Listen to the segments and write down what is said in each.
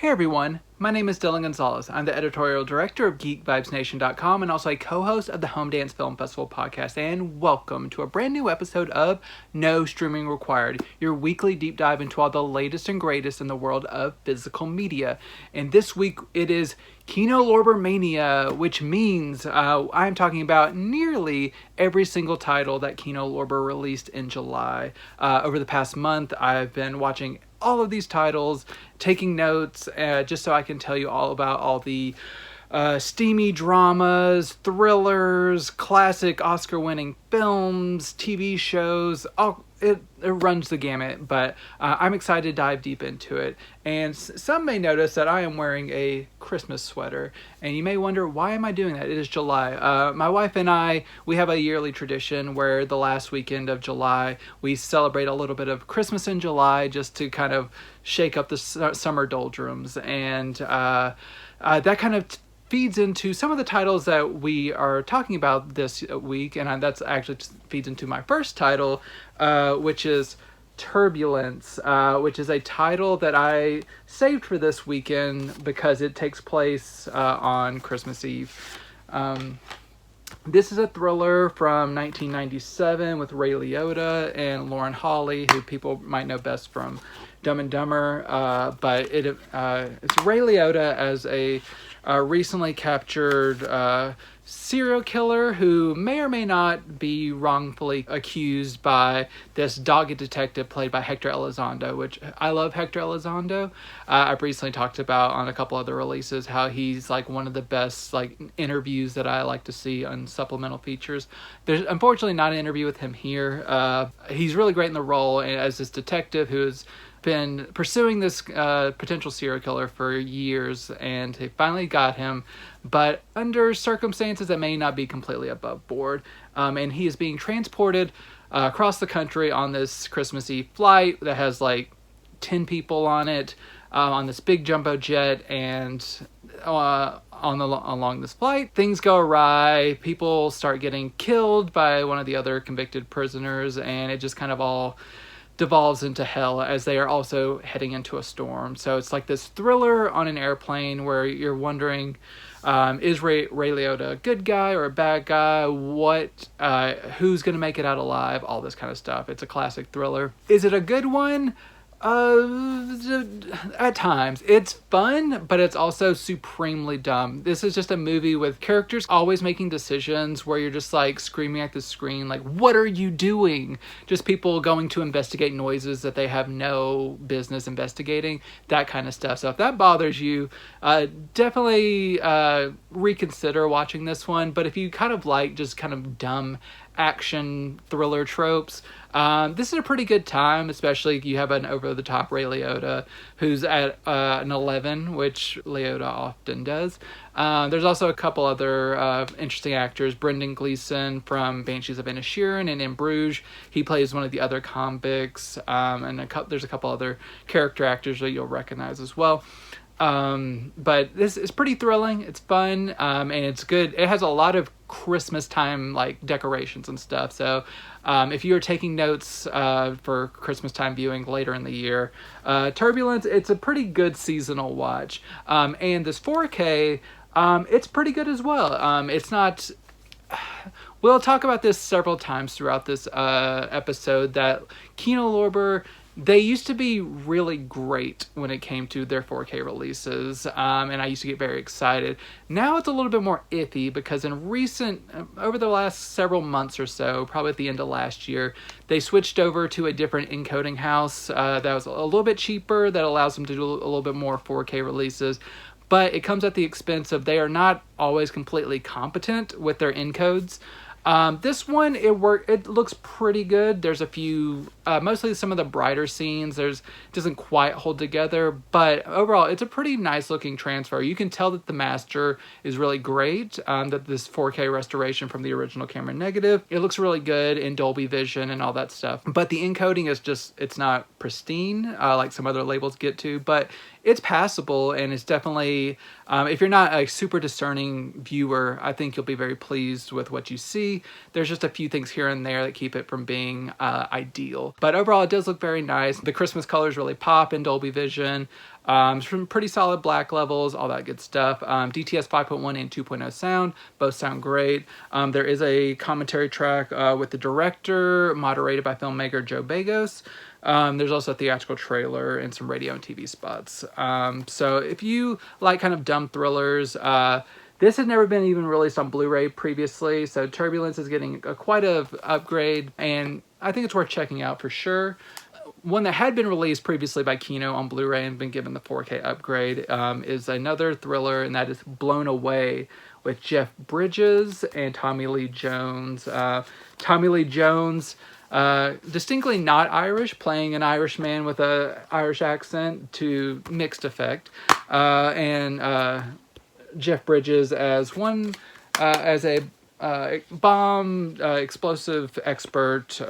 Hey everyone, my name is Dillon Gonzalez. I'm the editorial director of GeekVibesNation.com and also a co-host of the Home Dance Film Festival podcast, and welcome to a brand new episode of No Streaming Required, your weekly deep dive into all the latest and greatest in the world of physical media. And this week it is Kino Lorber Mania, which means I'm talking about nearly every single title that Kino Lorber released in July. Over the past month, I've been watching all of these titles, taking notes, just so I can tell you all about all the steamy dramas, thrillers, classic Oscar-winning films, TV shows. It runs the gamut, but I'm excited to dive deep into it. And some may notice that I am wearing a Christmas sweater, and you may wonder, why am I doing that? It is July. My wife and I, we have a yearly tradition where the last weekend of July, we celebrate a little bit of Christmas in July just to kind of shake up the summer doldrums. And that kind of feeds into some of the titles that we are talking about this week, and that's actually feeds into my first title, which is Turbulence, which is a title that I saved for this weekend because it takes place on Christmas Eve. This is a thriller from 1997 with Ray Liotta and Lauren Holly, who people might know best from Dumb and Dumber, but it's Ray Liotta as a recently captured serial killer who may or may not be wrongfully accused by this dogged detective played by Hector Elizondo, which I love Hector Elizondo. I've recently talked about on a couple other releases how he's like one of the best like interviews that I like to see on supplemental features. There's unfortunately not an interview with him here. He's really great in the role as this detective who's been pursuing this potential serial killer for years, and they finally got him, but under circumstances that may not be completely above board. And he is being transported across the country on this Christmas Eve flight that has like 10 people on it, on this big jumbo jet, and along this flight, things go awry. People start getting killed by one of the other convicted prisoners, and it just kind of all devolves into hell as they are also heading into a storm. So it's like this thriller on an airplane where you're wondering, is Ray Liotta a good guy or a bad guy? Who's going to make it out alive? All this kind of stuff. It's a classic thriller. Is it a good one? At times. It's fun, but it's also supremely dumb. This is just a movie with characters always making decisions where you're just like screaming at the screen, like, what are you doing? Just people going to investigate noises that they have no business investigating, that kind of stuff. So if that bothers you, definitely reconsider watching this one. But if you kind of like just kind of dumb action thriller tropes, this is a pretty good time, especially if you have an over-the-top Ray Liotta who's at an 11, which Liotta often does. There's also a couple other interesting actors. Brendan Gleeson from Banshees of Inisherin and In Bruges. He plays one of the other convicts, and there's a couple other character actors that you'll recognize as well. But this is pretty thrilling. It's fun, and it's good. It has a lot of Christmas time like decorations and stuff. So if you're taking notes for Christmas time viewing later in the year, Turbulence, it's a pretty good seasonal watch. And this 4K, it's pretty good as well. It's not... We'll talk about this several times throughout this episode, that Kino Lorber, they used to be really great when it came to their 4K releases, and I used to get very excited. Now it's a little bit more iffy because over the last several months or so, probably at the end of last year, they switched over to a different encoding house that was a little bit cheaper, that allows them to do a little bit more 4K releases. But it comes at the expense of they are not always completely competent with their encodes. This one, it looks pretty good. There's a few, mostly some of the brighter scenes, it doesn't quite hold together, but overall, it's a pretty nice looking transfer. You can tell that the master is really great, that this 4K restoration from the original camera negative, it looks really good in Dolby Vision and all that stuff. But the encoding is it's not pristine, like some other labels get to, but it's passable, and it's definitely, if you're not a super discerning viewer, I think you'll be very pleased with what you see. There's just a few things here and there that keep it from being ideal. But overall, it does look very nice. The Christmas colors really pop in Dolby Vision. Some pretty solid black levels, all that good stuff. DTS 5.1 and 2.0 sound, both sound great. There is a commentary track with the director, moderated by filmmaker Joe Bagos. There's also a theatrical trailer and some radio and TV spots. So if you like kind of dumb thrillers, this has never been even released on Blu-ray previously, so Turbulence is getting quite a upgrade, and I think it's worth checking out for sure. One that had been released previously by Kino on Blu-ray and been given the 4K upgrade is another thriller, and that is Blown Away with Jeff Bridges and Tommy Lee Jones. Tommy Lee Jones, distinctly not Irish, playing an Irish man with an Irish accent to mixed effect, and Jeff Bridges as a bomb explosive expert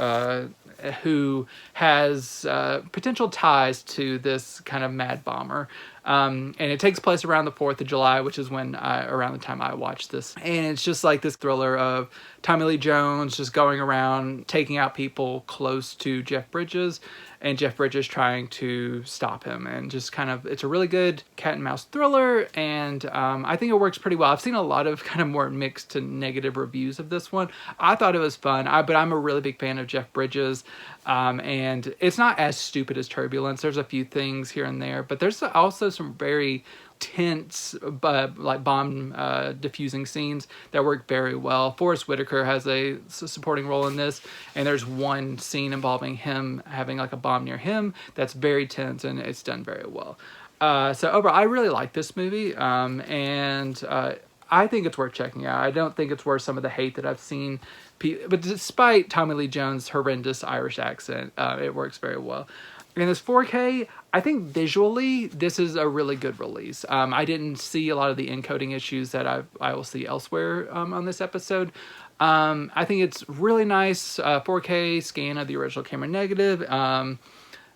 who has potential ties to this kind of mad bomber. And it takes place around the 4th of July, which is around the time I watched this. And it's just like this thriller of Tommy Lee Jones just going around taking out people close to Jeff Bridges, and Jeff Bridges trying to stop him. And just kind of, it's a really good cat and mouse thriller, and I think it works pretty well. I've seen a lot of kind of more mixed to negative reviews of this one. I thought it was fun, but I'm a really big fan of Jeff Bridges, and it's not as stupid as Turbulence. There's a few things here and there, but there's also some very tense like bomb diffusing scenes that work very well. Forrest Whitaker has a supporting role in this, and there's one scene involving him having like a bomb near him that's very tense, and it's done very well. So overall, I really like this movie, and I think it's worth checking out. I don't think it's worth some of the hate that I've seen, but despite Tommy Lee Jones' horrendous Irish accent, it works very well. And this 4K, I think visually, this is a really good release. I didn't see a lot of the encoding issues that I will see elsewhere on this episode. I think it's really nice 4K scan of the original camera negative.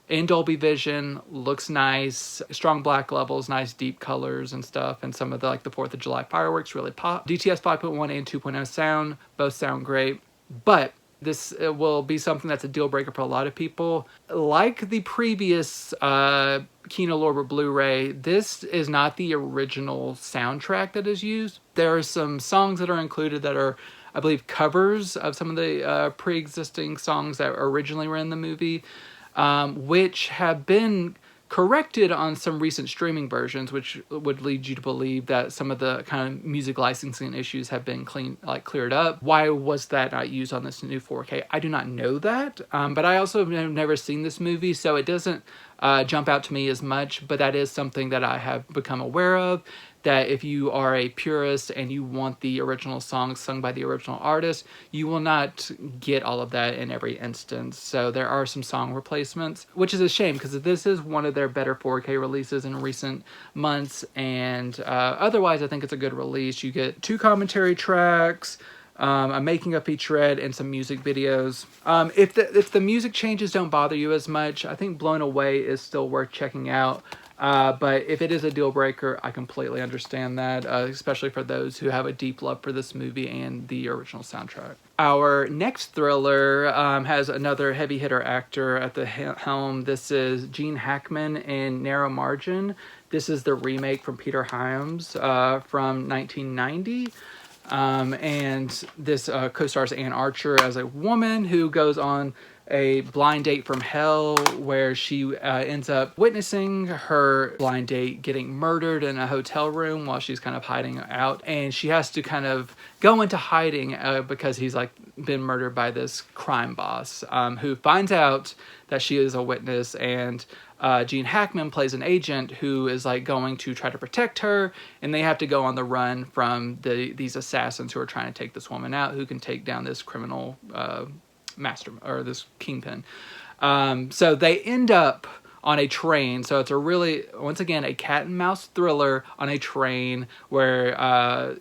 In Dolby Vision, looks nice. Strong black levels, nice deep colors and stuff. And some of the 4th of July fireworks really pop. DTS 5.1 and 2.0 sound, both sound great. But this will be something that's a deal breaker for a lot of people. Like the previous Kino Lorber Blu-ray, this is not the original soundtrack that is used. There are some songs that are included that are, I believe, covers of some of the pre-existing songs that originally were in the movie, which have been corrected on some recent streaming versions, which would lead you to believe that some of the kind of music licensing issues have been cleared up. Why was that not used on this new 4K? I do not know that, but I also have never seen this movie, so it doesn't jump out to me as much, but that is something that I have become aware of, that if you are a purist and you want the original songs sung by the original artist, you will not get all of that in every instance. So there are some song replacements, which is a shame because this is one of their better 4K releases in recent months. And otherwise, I think it's a good release. You get 2 commentary tracks, a making of featurette, and some music videos. If the music changes don't bother you as much, I think Blown Away is still worth checking out. But if it is a deal breaker, I completely understand that, especially for those who have a deep love for this movie and the original soundtrack. Our next thriller has another heavy hitter actor at the helm. This is Gene Hackman in Narrow Margin. This is the remake from Peter Hyams from 1990. And this co-stars Anne Archer as a woman who goes on a blind date from hell where she ends up witnessing her blind date getting murdered in a hotel room while she's kind of hiding out, and she has to kind of go into hiding because he's been murdered by this crime boss who finds out that she is a witness, and Gene Hackman plays an agent who is going to try to protect her, and they have to go on the run from these assassins who are trying to take this woman out, who can take down this criminal master or this kingpin. So they end up on a train. So it's a really, once again, a cat and mouse thriller on a train where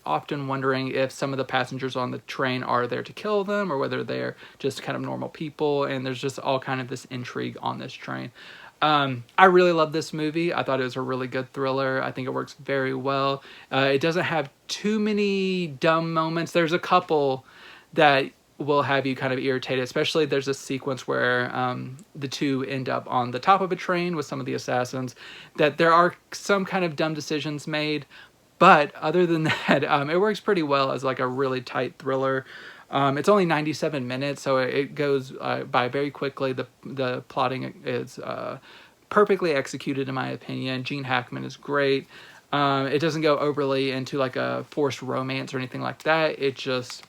often wondering if some of the passengers on the train are there to kill them or whether they're just kind of normal people. And there's just all kind of this intrigue on this train. I really love this movie. I thought it was a really good thriller. I think it works very well. It doesn't have too many dumb moments. There's a couple that will have you kind of irritated, especially there's a sequence where the two end up on the top of a train with some of the assassins, that there are some kind of dumb decisions made. But other than that, it works pretty well as like a really tight thriller. It's only 97 minutes, so it goes by very quickly. The plotting is perfectly executed, in my opinion. Gene Hackman is great. It doesn't go overly into like a forced romance or anything like that. It's just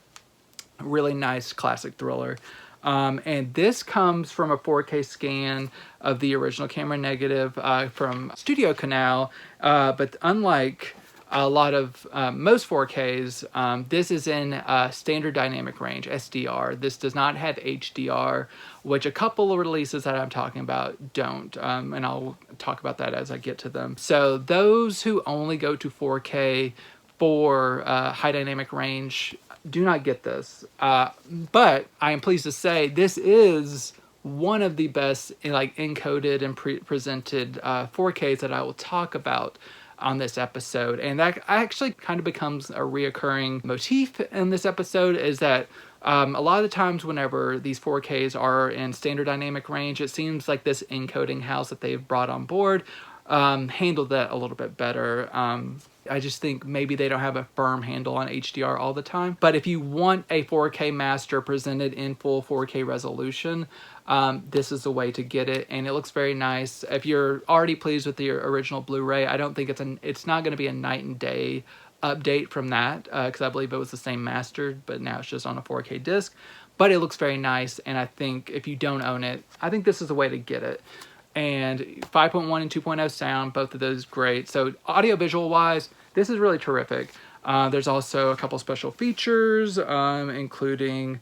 really nice classic thriller. And this comes from a 4K scan of the original camera negative from Studio Canal, but unlike a lot of most 4Ks, this is in standard dynamic range, SDR. This does not have HDR, which a couple of releases that I'm talking about don't, and I'll talk about that as I get to them. So those who only go to 4K for high dynamic range do not get this. But I am pleased to say this is one of the best like encoded and presented 4Ks that I will talk about on this episode. And that actually kind of becomes a reoccurring motif in this episode, is that a lot of the times whenever these 4Ks are in standard dynamic range, it seems like this encoding house that they've brought on board handled that a little bit better. I just think maybe they don't have a firm handle on HDR all the time. But if you want a 4K master presented in full 4K resolution, this is the way to get it, and it looks very nice. If you're already pleased with the original Blu-ray, I don't think it's not going to be a night and day update from that, because I believe it was the same master, but now it's just on a 4K disc. But it looks very nice, and I think if you don't own it, I think this is the way to get it. And 5.1 and 2.0 sound, both of those great. So audio visual wise, this is really terrific. There's also a couple special features, including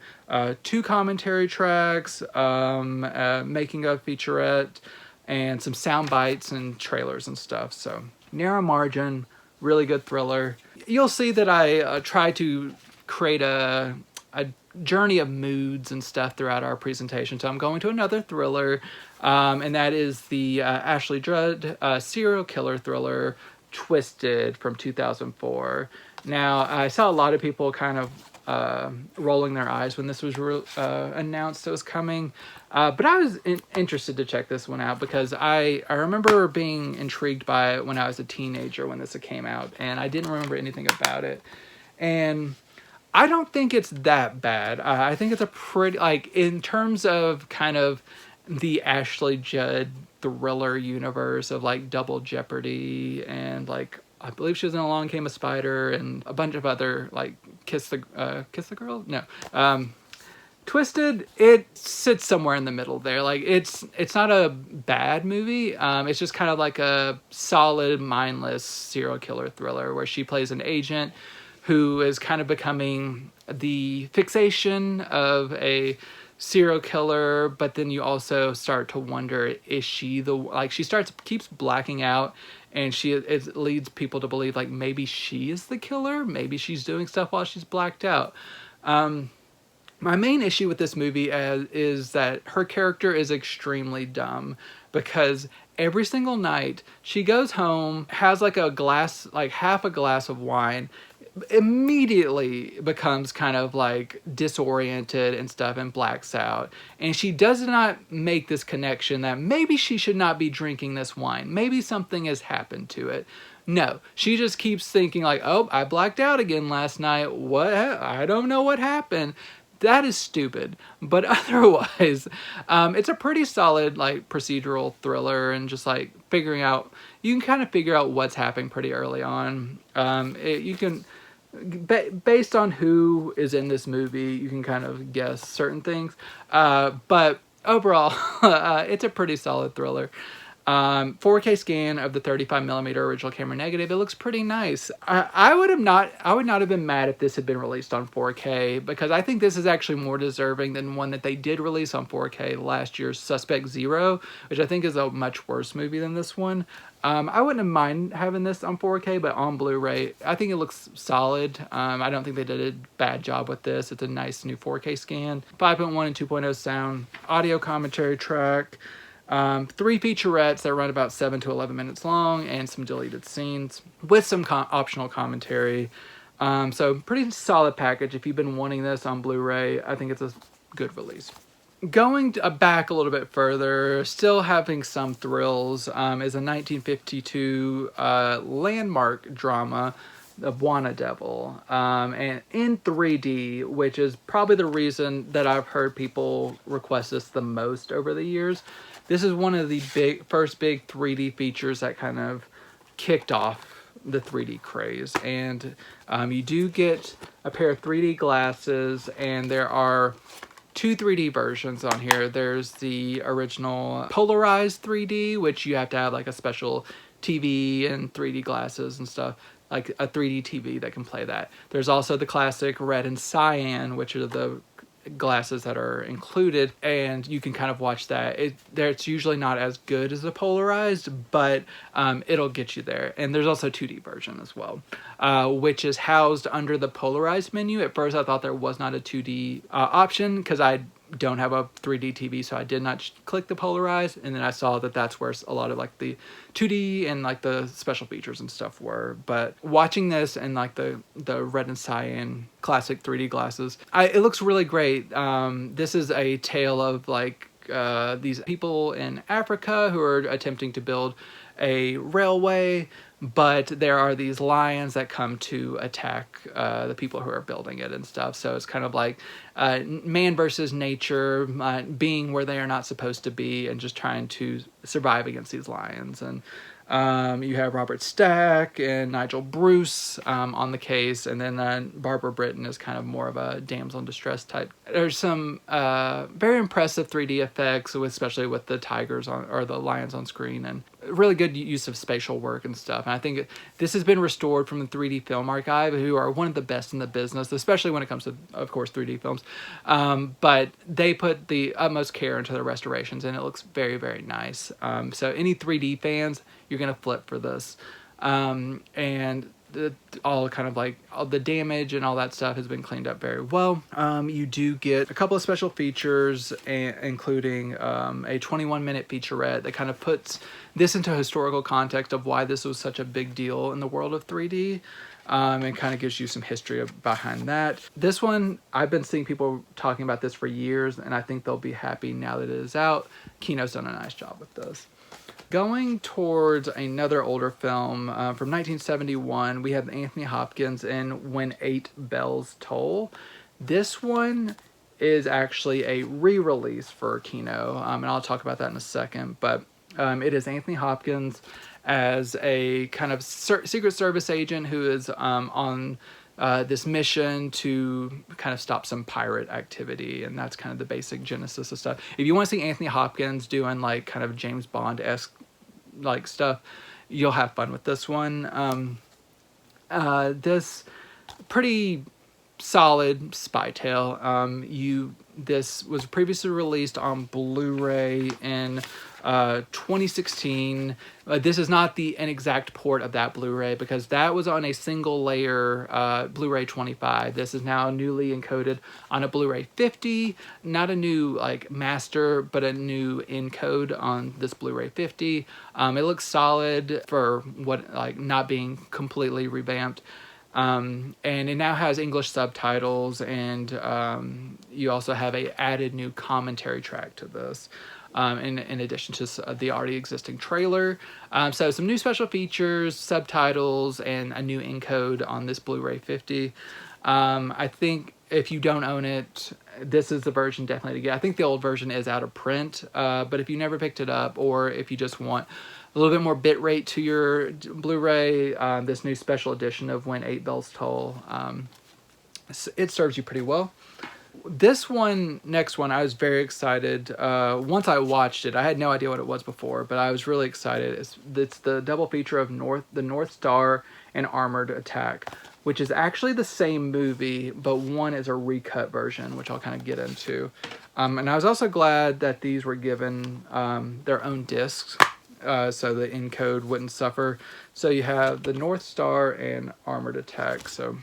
2 commentary tracks, making of featurette, and some sound bites and trailers and stuff. So narrow margin, really good thriller. You'll see that I try to create a journey of moods and stuff throughout our presentation. So I'm going to another thriller, and that is the Ashley Judd serial killer thriller, Twisted, from 2004. Now, I saw a lot of people kind of rolling their eyes when this was announced it was coming, but I was interested to check this one out because I remember being intrigued by it when I was a teenager when this came out, and I didn't remember anything about it. And I don't think it's that bad. I think it's a pretty, like, in terms of kind of the Ashley Judd thriller universe of like Double Jeopardy and like I believe she was in Along Came a Spider and a bunch of other like Kiss the Girl? No. Twisted, it sits somewhere in the middle there. Like it's not a bad movie. It's just kind of like a solid, mindless serial killer thriller where she plays an agent who is kind of becoming the fixation of a serial killer, but then you also start to wonder, is she the, like, she keeps blacking out, and it leads people to believe like maybe she is the killer, maybe she's doing stuff while she's blacked out. My main issue with this movie is that her character is extremely dumb, because every single night she goes home, has like a glass, like half a glass of wine, immediately becomes kind of like disoriented and stuff and blacks out, and she does not make this connection that maybe she should not be drinking this wine, maybe something has happened to it. No, she just keeps thinking like, oh, I blacked out again last night, what, I don't know what happened. That is stupid. But otherwise, it's a pretty solid like procedural thriller, and just like you can kind of figure out what's happening pretty early on. You can, based on who is in this movie, you can kind of guess certain things. But overall, it's a pretty solid thriller. 4K scan of the 35mm original camera negative. It looks pretty nice. I would not have been mad if this had been released on 4K, because I think this is actually more deserving than one that they did release on 4K last year's Suspect Zero, which I think is a much worse movie than this one. I wouldn't mind having this on 4K, but on Blu-ray, I think it looks solid. I don't think they did a bad job with this. It's a nice new 4K scan. 5.1 and 2.0 sound, audio commentary track, 3 featurettes that run about 7 to 11 minutes long, and some deleted scenes with some optional commentary. So pretty solid package. If you've been wanting this on Blu-ray, I think it's a good release. Going back a little bit further, still having some thrills, is a 1952 landmark drama, The Bwana Devil, and in 3D, which is probably the reason that I've heard people request this the most over the years. This is one of the first big 3D features that kind of kicked off the 3D craze, and you do get a pair of 3D glasses, and there are two 3D versions on here. There's the original polarized 3D, which you have to have like a special TV and 3D glasses and stuff, like a 3D TV that can play that. There's also the classic red and cyan, which are the glasses that are included, and you can kind of watch that. It's usually not as good as the polarized, but it'll get you there. And there's also a 2D version as well, which is housed under the polarized menu. At first I thought there was not a 2D option because I don't have a 3D TV, so I did not click the polarized, and then I saw that that's where a lot of like the 2D and like the special features and stuff were. But watching this and like the red and cyan classic 3D glasses, it looks really great. This is a tale of like these people in Africa who are attempting to build a railway, but there are these lions that come to attack the people who are building it and stuff. So it's kind of like man versus nature, being where they are not supposed to be and just trying to survive against these lions. And you have Robert Stack and Nigel Bruce on the case, and then Barbara Britton is kind of more of a damsel in distress type. There's some very impressive 3D effects, especially with the tigers or the lions on screen, and really good use of spatial work and stuff. And I think this has been restored from the 3D Film Archive, who are one of the best in the business, especially when it comes to, of course, 3D films. But they put the utmost care into the restorations, and it looks very, very nice. So any 3D fans, you're gonna flip for this. And all kind of like all the damage and all that stuff has been cleaned up very well. You do get a couple of special features, including a 21-minute featurette that kind of puts this into historical context of why this was such a big deal in the world of 3D. And kind of gives you some history behind that. This one, I've been seeing people talking about this for years, and I think they'll be happy now that it is out. Kino's done a nice job with this. Going towards another older film from 1971, we have Anthony Hopkins in When 8 Bells Toll. This one is actually a re-release for Kino, and I'll talk about that in a second, but it is Anthony Hopkins as a kind of Secret Service agent who is on this mission to kind of stop some pirate activity, and that's kind of the basic genesis of stuff. If you want to see Anthony Hopkins doing like kind of James Bond-esque like stuff, you'll have fun with this one. This pretty solid spy tale. This was previously released on Blu-ray in 2016. This is not an exact port of that Blu-ray because that was on a single layer Blu-ray 25. This is now newly encoded on a Blu-ray 50. Not a new like master, but a new encode on this Blu-ray 50. It looks solid for what like not being completely revamped. And it now has English subtitles, and you also have a added new commentary track to this, in addition to the already existing trailer. So some new special features, subtitles, and a new encode on this Blu-ray 50. I think if you don't own it, this is the version definitely to get. I think the old version is out of print, but if you never picked it up, or if you just want a little bit more bit rate to your Blu-ray, this new special edition of When 8 Bells Toll, it serves you pretty well. This next one, I was very excited. Once I watched it, I had no idea what it was before, but I was really excited. It's the double feature of the North Star and Armored Attack, which is actually the same movie, but one is a recut version, which I'll kind of get into. And I was also glad that these were given their own discs, so the encode wouldn't suffer. So you have the North Star and Armored Attack. So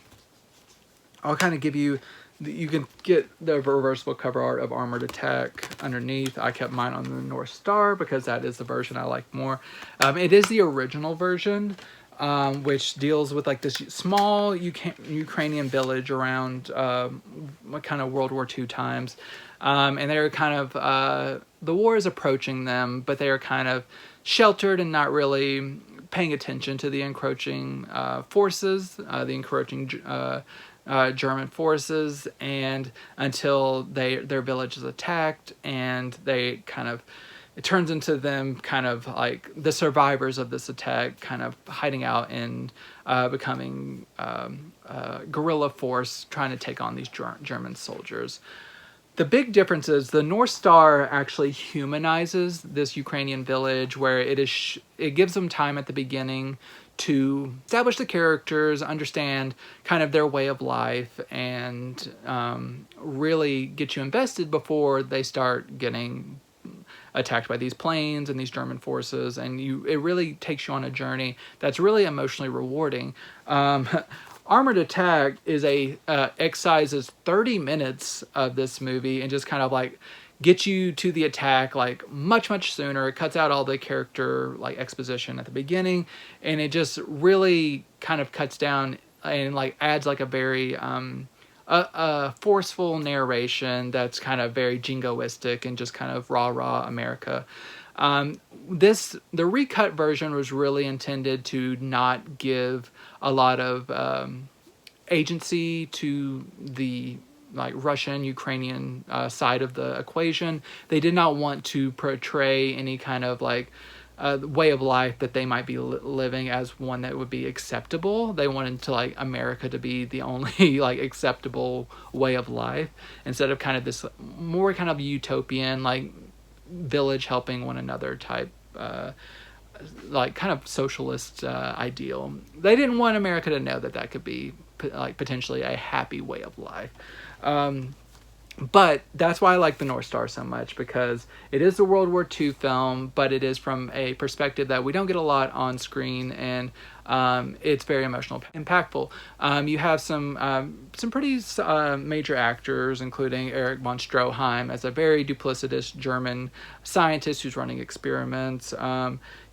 I'll kind of give you, you can get the reversible cover art of Armored Attack underneath. I kept mine on the North Star because that is the version I like more. It is the original version. which deals with like this small Ukrainian village around kind of World War II times. And they're kind of, the war is approaching them, but they are kind of sheltered and not really paying attention to the encroaching forces, the encroaching German forces, and until their village is attacked, and they kind of, it turns into them kind of like the survivors of this attack kind of hiding out and becoming guerrilla force trying to take on these German soldiers. The big difference is the North Star actually humanizes this Ukrainian village, where it gives them time at the beginning to establish the characters, understand kind of their way of life, and really get you invested before they start getting attacked by these planes and these German forces, and it really takes you on a journey that's really emotionally rewarding. Armored Attack is excises 30 minutes of this movie and just kind of like gets you to the attack like much sooner. It cuts out all the character like exposition at the beginning, and it just really kind of cuts down and like adds like a very a forceful narration that's kind of very jingoistic and just kind of rah America. The recut version was really intended to not give a lot of agency to the like Russian Ukrainian side of the equation. They did not want to portray any kind of like way of life that they might be living as one that would be acceptable. They wanted to like America to be the only like acceptable way of life, instead of kind of this more kind of utopian like village helping one another type like kind of socialist ideal. They didn't want America to know that could be like potentially a happy way of life. But that's why I like the North Star so much, because it is a World War II film, but it is from a perspective that we don't get a lot on screen, and it's very emotional, impactful. You have some pretty major actors, including Erich von Stroheim as a very duplicitous German scientist who's running experiments.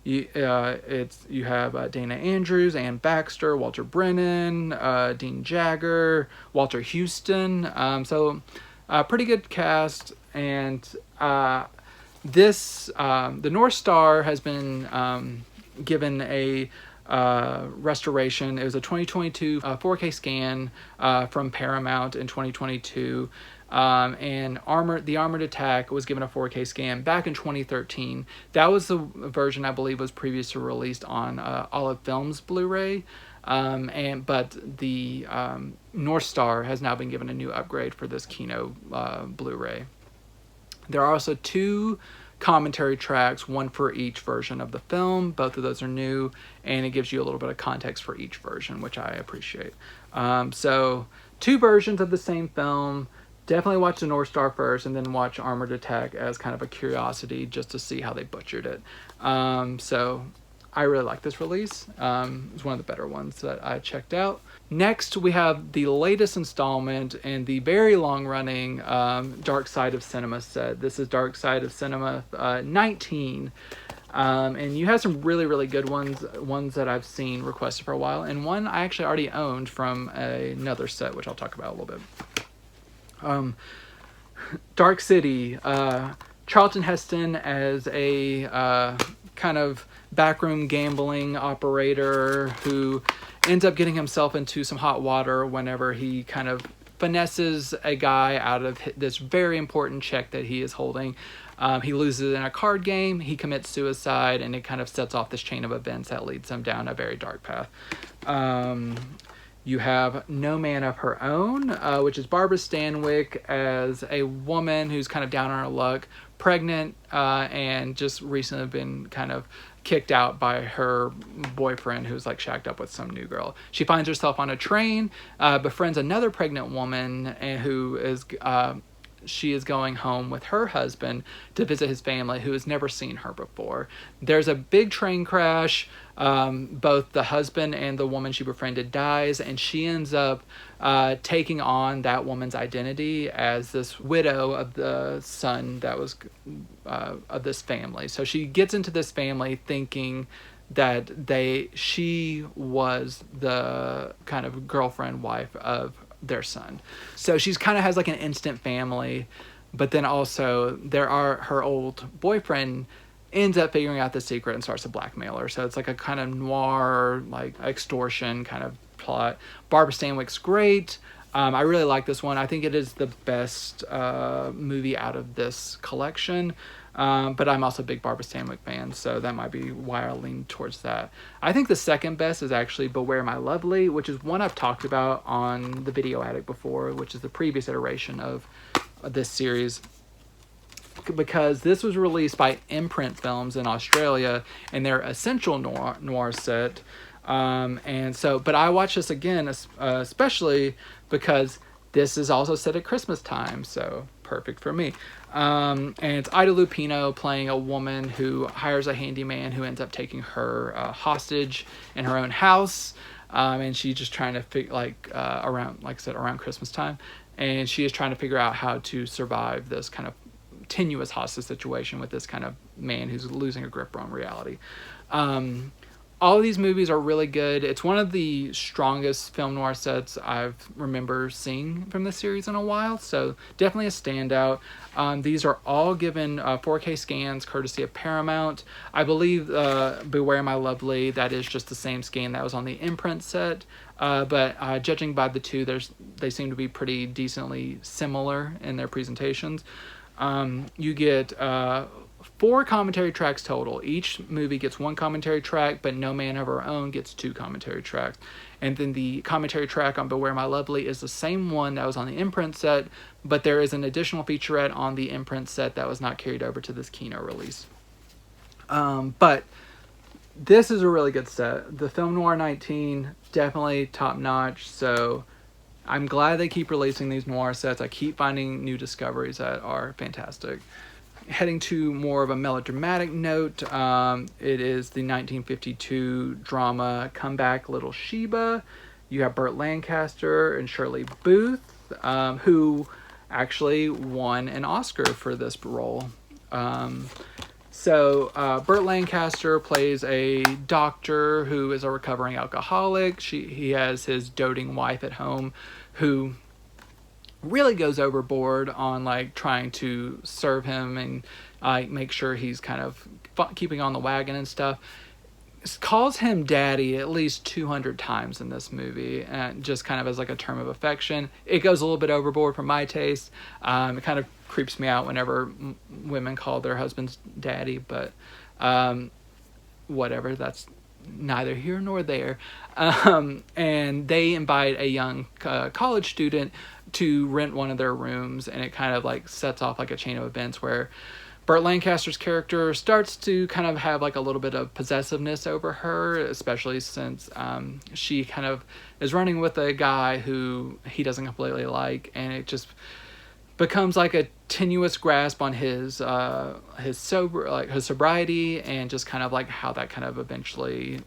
You have Dana Andrews, Ann Baxter, Walter Brennan, Dean Jagger, Walter Houston. So pretty good cast. And the North Star has been given a restoration. It was a 2022 4K scan from Paramount in 2022. And the Armored Attack was given a 4K scan back in 2013. That was the version I believe was previously released on Olive Films Blu-ray. But the North Star has now been given a new upgrade for this Kino Blu-ray. There are also 2 commentary tracks, one for each version of the film. Both of those are new, and it gives you a little bit of context for each version, which I appreciate. So 2 versions of the same film. Definitely watch the North Star first, and then watch Armored Attack as kind of a curiosity just to see how they butchered it. So I really like this release. It's one of the better ones that I checked out. Next, we have the latest installment in the very long-running Dark Side of Cinema set. This is Dark Side of Cinema 19. And you have some really good ones that I've seen requested for a while, and one I actually already owned from another set, which I'll talk about a little bit. Dark City, Charlton Heston as a kind of backroom gambling operator who ends up getting himself into some hot water whenever he kind of finesses a guy out of this very important check that he is holding. He loses in a card game, he commits suicide, and it kind of sets off this chain of events that leads him down a very dark path. You have No Man of Her Own, which is Barbara Stanwyck as a woman who's kind of down on her luck, pregnant, and just recently been kind of kicked out by her boyfriend who's like shacked up with some new girl. She finds herself on a train, befriends another pregnant woman, and she is going home with her husband to visit his family, who has never seen her before. There's a big train crash. Both the husband and the woman she befriended dies, and she ends up taking on that woman's identity as this widow of the son that was of this family. So she gets into this family thinking that she was the kind of girlfriend wife of their son. So she's kind of has like an instant family, but then also her old boyfriend ends up figuring out the secret and starts to blackmail her. So it's like a kind of noir, like extortion kind of plot. Barbara Stanwyck's great. I really like this one. I think it is the best movie out of this collection. But I'm also a big Barbara Stanwyck fan, so that might be why I lean towards that. I think the second best is actually Beware My Lovely, which is one I've talked about on the Video Addict before, which is the previous iteration of this series. Because this was released by Imprint Films in Australia, and their Essential Noir set. But I watched this again, especially because this is also set at Christmas time, so perfect for me. And it's Ida Lupino playing a woman who hires a handyman who ends up taking her hostage in her own house. And she's just trying to around Christmas time. And she is trying to figure out how to survive this kind of tenuous hostage situation with this kind of man who's losing a grip on reality. All of these movies are really good. It's one of the strongest film noir sets I've remember seeing from this series in a while, so definitely a standout. These are all given 4K scans courtesy of Paramount. I believe Beware My Lovely, that is just the same scan that was on the Imprint set, but judging by the two, they seem to be pretty decently similar in their presentations. You get 4 commentary tracks total. Each movie gets 1 commentary track, but No Man of Her Own gets 2 commentary tracks. And then the commentary track on Beware My Lovely is the same one that was on the Imprint set, but there is an additional featurette on the Imprint set that was not carried over to this Kino release. But this is a really good set. The Film Noir 19, definitely top notch, so I'm glad they keep releasing these noir sets. I keep finding new discoveries that are fantastic. Heading to more of a melodramatic note, it is the 1952 drama Comeback Little Sheba. You have Burt Lancaster and Shirley Booth, who actually won an Oscar for this role. Burt Lancaster plays a doctor who is a recovering alcoholic. He has his doting wife at home who really goes overboard on like trying to serve him and make sure he's kind of keeping on the wagon and stuff. Calls him daddy at least 200 times in this movie, and just kind of as like a term of affection. It goes a little bit overboard for my taste. It kind of creeps me out whenever women call their husbands daddy, but whatever, that's neither here nor there. And they invite a young college student to rent one of their rooms, and it kind of like sets off like a chain of events where Burt Lancaster's character starts to kind of have like a little bit of possessiveness over her, especially since she kind of is running with a guy who he doesn't completely like, and it just becomes like a tenuous grasp on his sobriety, and just kind of like how that kind of eventually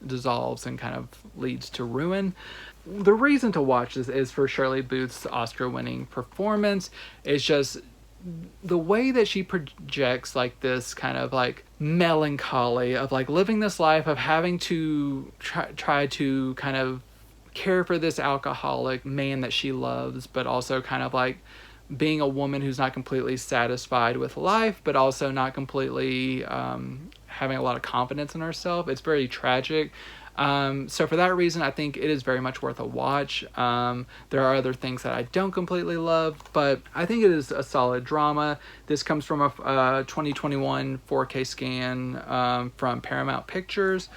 dissolves and kind of leads to ruin. The reason to watch this is for Shirley Booth's Oscar-winning performance. It's just the way that she projects like this kind of like melancholy of like living this life of having to try to kind of care for this alcoholic man that she loves, but also kind of like being a woman who's not completely satisfied with life, but also not completely having a lot of confidence in herself. It's very tragic. So for that reason, I think it is very much worth a watch. There are other things that I don't completely love, but I think it is a solid drama. This comes from a 2021 4K scan from Paramount Pictures.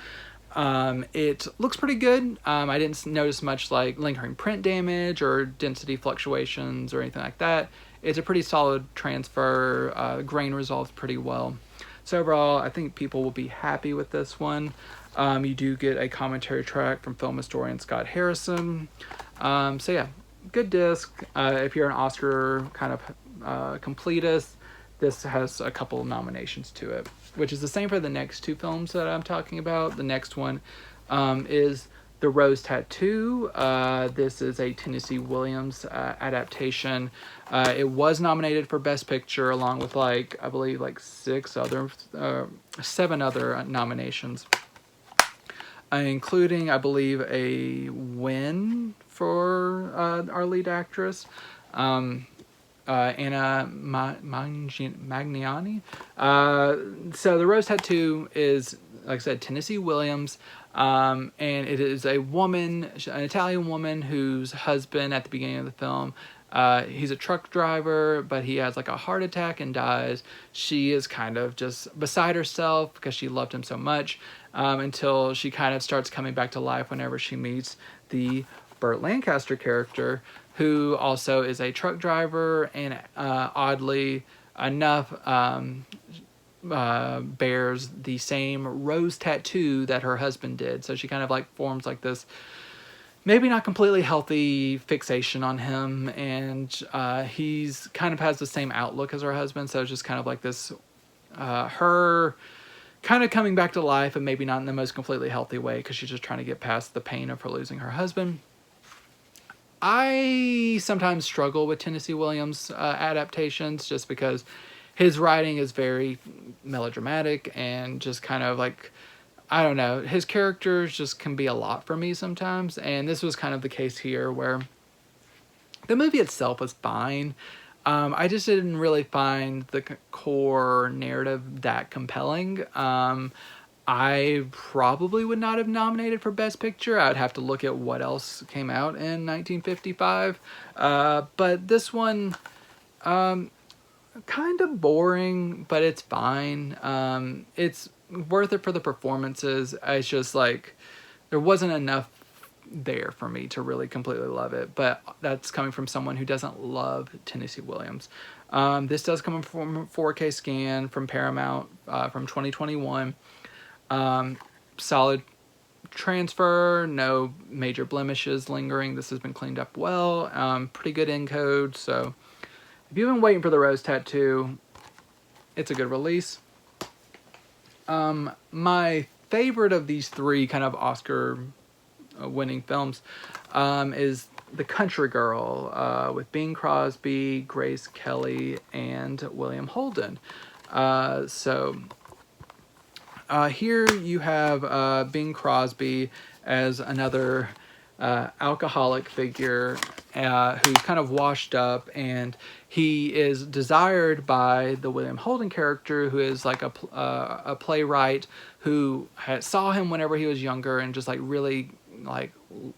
It looks pretty good. I didn't notice much like lingering print damage or density fluctuations or anything like that. It's a pretty solid transfer. Grain resolves pretty well. So overall, I think people will be happy with this one. You do get a commentary track from film historian Scott Harrison. So yeah, good disc. If you're an Oscar kind of completist, this has a couple of nominations to it, which is the same for the next 2 films that I'm talking about. The next one is The Rose Tattoo. This is a Tennessee Williams adaptation. It was nominated for Best Picture along with like, I believe like 7 other nominations. Including, I believe, a win for our lead actress, Anna Magnani. So The Rose Tattoo is, like I said, Tennessee Williams, and it is a woman, an Italian woman whose husband at the beginning of the film, he's a truck driver, but he has like a heart attack and dies. She is kind of just beside herself because she loved him so much, until she kind of starts coming back to life whenever she meets the Burt Lancaster character, who also is a truck driver and oddly enough bears the same rose tattoo that her husband did. So she kind of like forms like this maybe not completely healthy fixation on him, and he's kind of has the same outlook as her husband. So it's just kind of like this her kind of coming back to life, and maybe not in the most completely healthy way because she's just trying to get past the pain of her losing her husband. I sometimes struggle with Tennessee Williams adaptations just because his writing is very melodramatic and just kind of like, I don't know, his characters just can be a lot for me sometimes. And this was kind of the case here where the movie itself was fine. I just didn't really find the core narrative that compelling. I probably would not have nominated for Best Picture. I would have to look at what else came out in 1955. But this one, kind of boring, but it's fine. It's worth it for the performances. It's just like, there wasn't enough there for me to really completely love it, but that's coming from someone who doesn't love Tennessee Williams. This does come from a 4K scan from Paramount from 2021. Solid transfer, no major blemishes lingering. This has been cleaned up well. Pretty good encode. So if you've been waiting for the Rose Tattoo, it's a good release. My favorite of these three kind of Oscar winning films is The Country Girl with Bing Crosby, Grace Kelly, and William Holden. Here you have Bing Crosby as another alcoholic figure who's kind of washed up, and he is desired by the William Holden character, who is like a playwright who saw him whenever he was younger and just like really like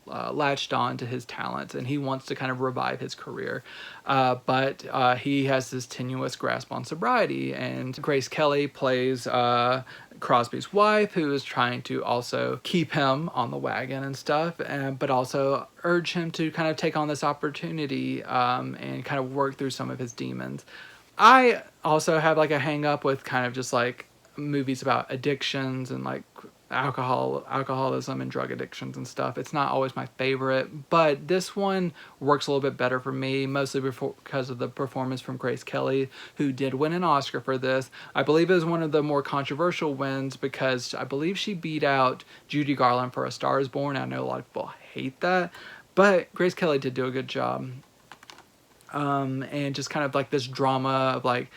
latched on to his talents, and he wants to kind of revive his career, but he has this tenuous grasp on sobriety. And Grace Kelly plays Crosby's wife, who is trying to also keep him on the wagon and stuff, but also urge him to kind of take on this opportunity and kind of work through some of his demons. I also have like a hang up with kind of just like movies about addictions and like alcoholism and drug addictions and stuff. It's not always my favorite, but this one works a little bit better for me, mostly because of the performance from Grace Kelly, who did win an Oscar for this. I believe it was one of the more controversial wins because I believe she beat out Judy Garland for A Star is Born. I know a lot of people hate that, but Grace Kelly did do a good job. And just kind of like this drama of like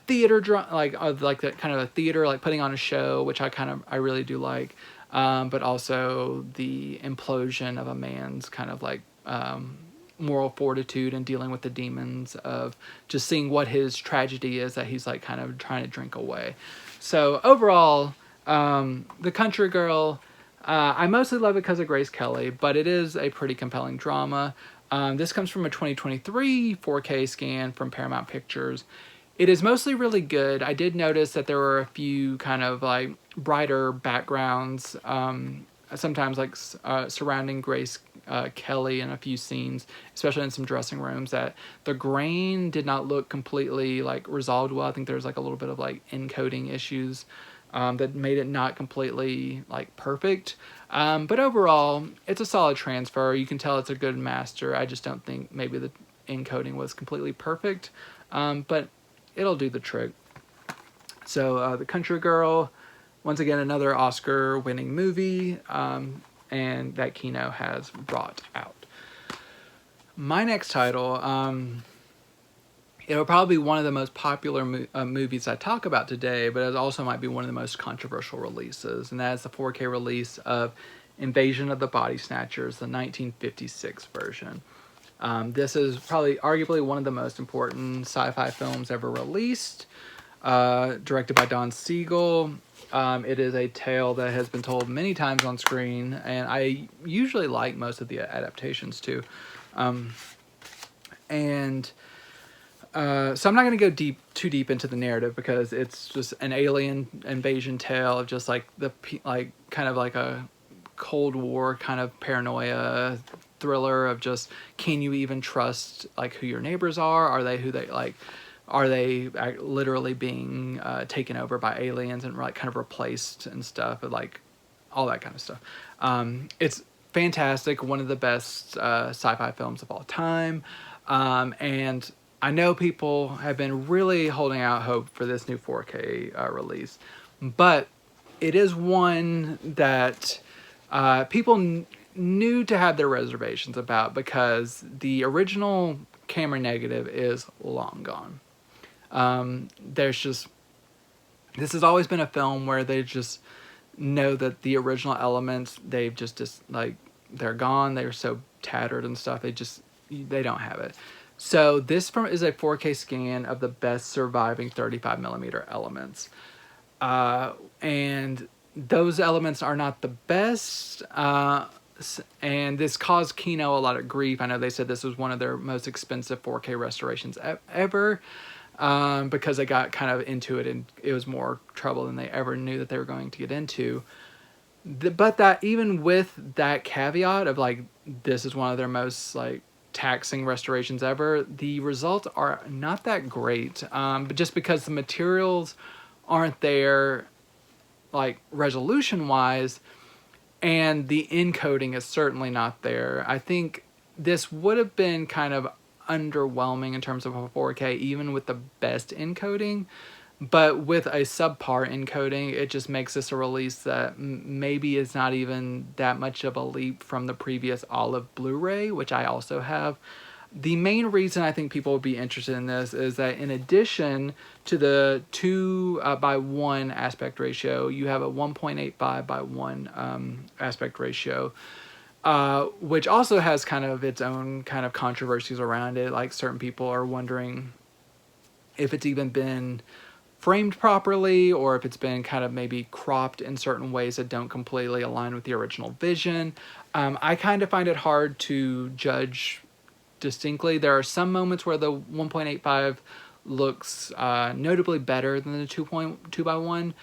theater like that kind of a theater, like putting on a show, which I really do like, but also the implosion of a man's kind of like moral fortitude and dealing with the demons of just seeing what his tragedy is that he's like kind of trying to drink away. So overall, The Country Girl, I mostly love it because of Grace Kelly, but it is a pretty compelling drama. This comes from a 2023 4K scan from Paramount Pictures. It is mostly really good. I did notice that there were a few kind of like brighter backgrounds, sometimes like surrounding Grace Kelly in a few scenes, especially in some dressing rooms, that the grain did not look completely like resolved well. I think there's like a little bit of like encoding issues that made it not completely like perfect. But overall, it's a solid transfer. You can tell it's a good master. I just don't think maybe the encoding was completely perfect, but it'll do the trick. So The Country Girl, once again, another Oscar-winning movie. and that Kino has brought out. My next title, it'll probably be one of the most popular movies I talk about today, but it also might be one of the most controversial releases, and that is the 4K release of Invasion of the Body Snatchers, the 1956 version. This is probably arguably one of the most important sci-fi films ever released, directed by Don Siegel. It is a tale that has been told many times on screen, and I usually like most of the adaptations too. So I'm not going to go too deep into the narrative, because it's just an alien invasion tale of just like kind of like a Cold War kind of paranoia thriller of just, can you even trust like who your neighbors are? Are they who they like? Are they literally being taken over by aliens and like kind of replaced and stuff, and like all that kind of stuff. It's fantastic, one of the best sci-fi films of all time, and I know people have been really holding out hope for this new 4K release, but it is one that people knew to have their reservations about, because the original camera negative is long gone. This has always been a film where they just know that the original elements, they've just like, they're gone. They're so tattered and stuff. They don't have it. So this is a 4K scan of the best surviving 35mm elements. And those elements are not the best. And this caused Kino a lot of grief. I know they said this was one of their most expensive 4K restorations ever, because they got kind of into it, and it was more trouble than they ever knew that they were going to get into. But that, even with that caveat of like, this is one of their most like taxing restorations ever, the results are not that great, but just because the materials aren't there like resolution wise, and the encoding is certainly not there. I think this would have been kind of underwhelming in terms of a 4K, even with the best encoding. But with a subpar encoding, it just makes this a release that maybe is not even that much of a leap from the previous Olive Blu-ray, which I also have. The main reason I think people would be interested in this is that in addition to the 2:1 aspect ratio, you have a 1.85:1 aspect ratio, which also has kind of its own kind of controversies around it. Like, certain people are wondering if it's even been framed properly, or if it's been kind of maybe cropped in certain ways that don't completely align with the original vision. I kind of find it hard to judge distinctly. There are some moments where the 1.85 looks notably better than the 2:1,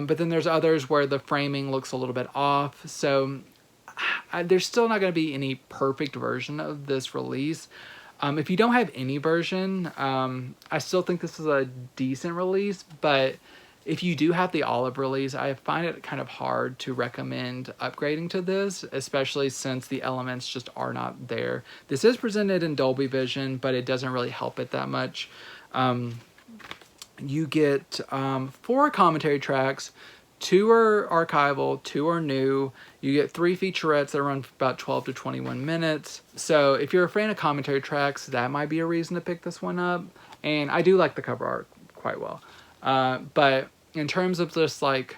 but then there's others where the framing looks a little bit off. So there's still not going to be any perfect version of this release. If you don't have any version, I still think this is a decent release, but if you do have the Olive release, I find it kind of hard to recommend upgrading to this, especially since the elements just are not there. This is presented in Dolby Vision, but it doesn't really help it that much. You get 4 commentary tracks. 2 are archival, 2 are new. You get 3 featurettes that run about 12 to 21 minutes. So if you're a fan of commentary tracks, that might be a reason to pick this one up. And I do like the cover art quite well. But in terms of just like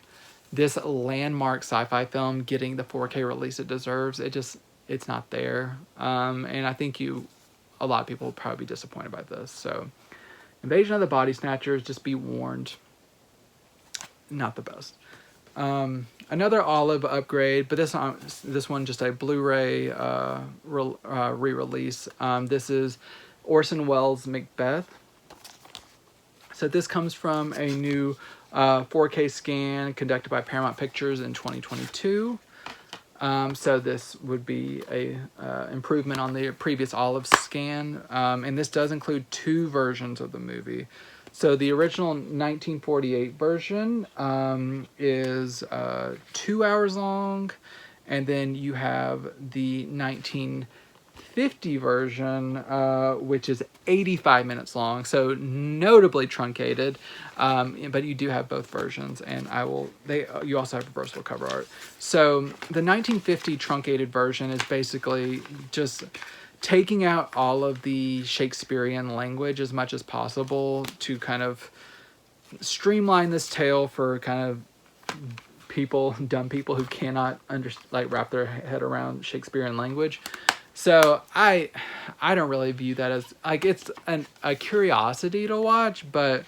this landmark sci-fi film getting the 4K release it deserves, it's not there. And I think a lot of people will probably be disappointed by this. So Invasion of the Body Snatchers, just be warned, not the best. Another Olive upgrade, but this one just a Blu-ray re-release. This is Orson Welles' Macbeth. So this comes from a new 4K scan conducted by Paramount Pictures in 2022. So this would be a improvement on the previous Olive scan, and this does include 2 versions of the movie. So the original 1948 version is 2 hours long, and then you have the 19 1950 version, which is 85 minutes long, so notably truncated. But you do have both versions, and you also have reversible cover art. So the 1950 truncated version is basically just taking out all of the Shakespearean language as much as possible to kind of streamline this tale for kind of dumb people who cannot wrap their head around Shakespearean language. So I don't really view that as it's a curiosity to watch, but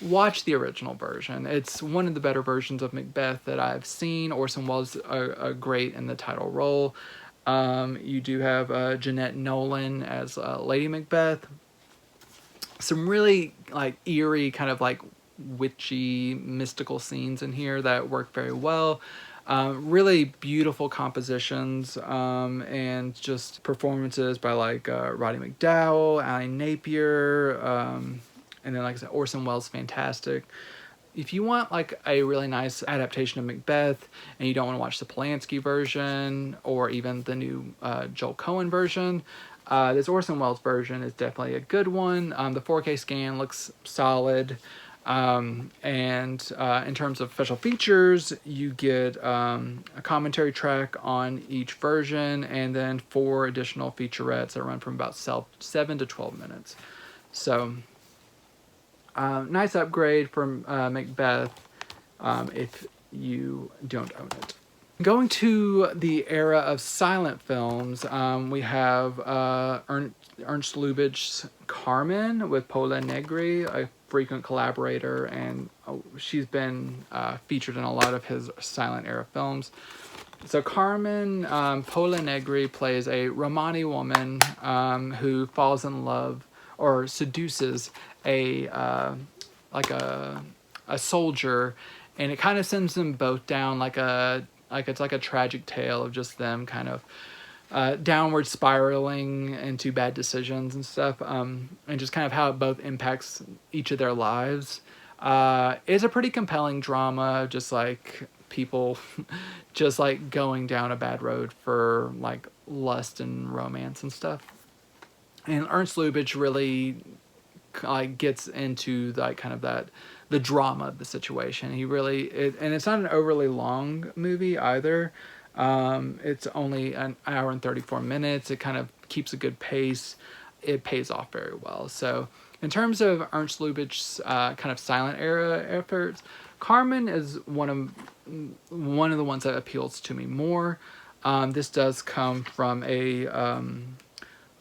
watch the original version. It's one of the better versions of Macbeth that I've seen. Orson Welles are great in the title role. You do have Jeanette Nolan as Lady Macbeth. Some really eerie, kind of witchy, mystical scenes in here that work very well. Really beautiful compositions, and just performances by Roddy McDowall, Ally Napier, and then like I said, Orson Welles, fantastic. If you want a really nice adaptation of Macbeth and you don't want to watch the Polanski version or even the new Joel Cohen version, this Orson Welles version is definitely a good one. The 4K scan looks solid. And in terms of special features, you get a commentary track on each version, and then 4 additional featurettes that run from about 7 to 12 minutes. So, nice upgrade from Macbeth if you don't own it. Going to the era of silent films, we have Ernst Lubitsch's Carmen with Pola Negri, a frequent collaborator, and she's been featured in a lot of his silent era films. So Carmen, Pola Negri plays a Romani woman who falls in love or seduces a soldier, and it kind of sends them both down it's like a tragic tale of just them kind of downward spiraling into bad decisions and stuff, and just kind of how it both impacts each of their lives. It's a pretty compelling drama, just people just going down a bad road for lust and romance and stuff. And Ernst Lubitsch really gets into the drama of the situation. And it's not an overly long movie either. It's only an hour and 34 minutes. It kind of keeps a good pace. It pays off very well. So in terms of Ernst Lubitsch's kind of silent era efforts, Carmen is one of the ones that appeals to me more. This does come from a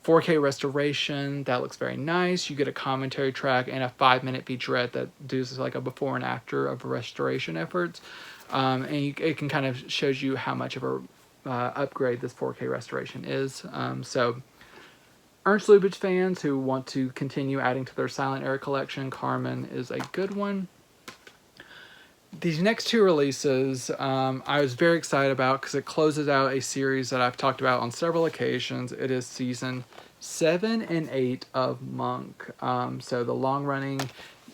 4K restoration that looks very nice. You get a commentary track and a 5-minute featurette that does a before and after of restoration efforts. And it can kind of shows you how much of a upgrade this 4K restoration is. So Ernst Lubitsch fans who want to continue adding to their silent era collection, Carmen is a good one. These next 2 releases I was very excited about because it closes out a series that I've talked about on several occasions. It is season 7 and 8 of Monk. So the long-running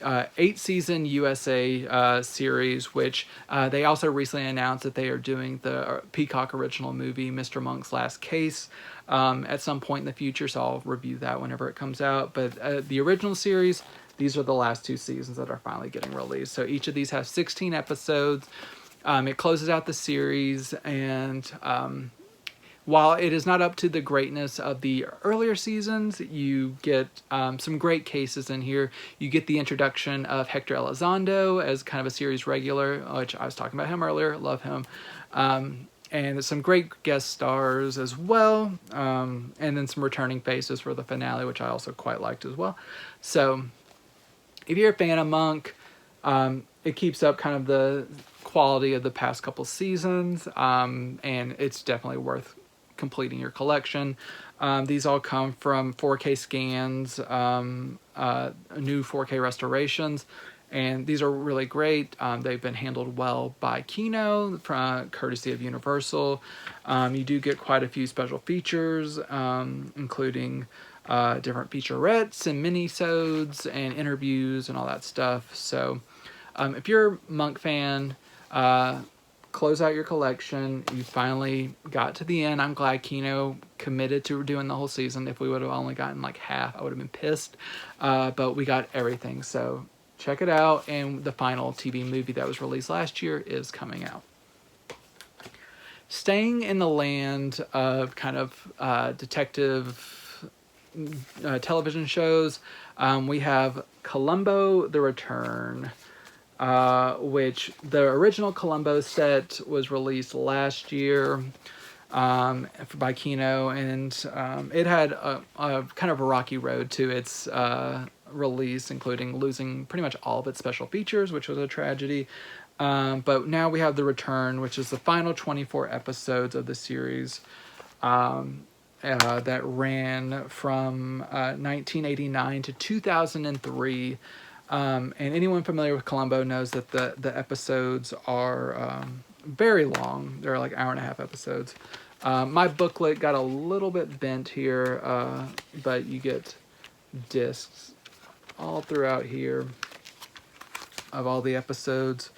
8-season USA series, which they also recently announced that they are doing the Peacock original movie, Mr. Monk's Last Case, at some point in the future, so I'll review that whenever it comes out. But the original series, these are the last 2 seasons that are finally getting released. So each of these has 16 episodes. It closes out the series, and while it is not up to the greatness of the earlier seasons, you get some great cases in here. You get the introduction of Hector Elizondo as kind of a series regular, which I was talking about him earlier. Love him. And some great guest stars as well. And then some returning faces for the finale, which I also quite liked as well. So if you're a fan of Monk, it keeps up kind of the quality of the past couple seasons, and it's definitely worth completing your collection. These all come from 4K scans, new 4K restorations, and these are really great. They've been handled well by Kino, courtesy of Universal. You do get quite a few special features, including different featurettes and mini-sodes and interviews and all that stuff. So if you're a Monk fan, close out your collection. You finally got to the end. I'm glad Kino committed to doing the whole season. If we would have only gotten like half, I would have been pissed. But we got everything. So check it out. And the final TV movie that was released last year is coming out. Staying in the land of kind of detective television shows, we have Columbo: The Return, which the original Columbo set was released last year by Kino, and it had a kind of a rocky road to its release, including losing pretty much all of its special features, which was a tragedy. But now we have The Return, which is the final 24 episodes of the series that ran from 1989 to 2003. And anyone familiar with Columbo knows that the episodes are very long. They're like hour-and-a-half episodes. My booklet got a little bit bent here, but you get discs all throughout here of all the episodes.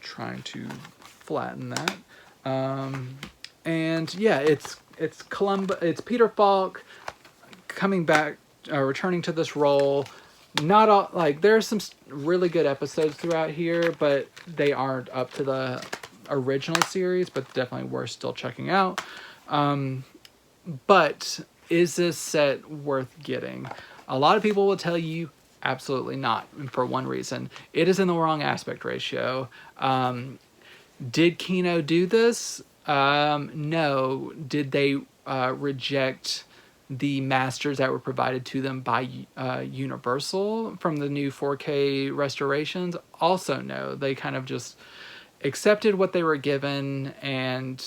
Trying to flatten that. And yeah, it's Columbo. It's Peter Falk coming back, returning to this role. Not all, like, there's some really good episodes throughout here, but they aren't up to the original series, but definitely worth still checking out. But is this set worth getting? A lot of people will tell you absolutely not, and for one reason. It is in the wrong aspect ratio. Did Kino do this? No. Did they reject the masters that were provided to them by Universal from the new 4K restorations? Also no. They kind of just accepted what they were given and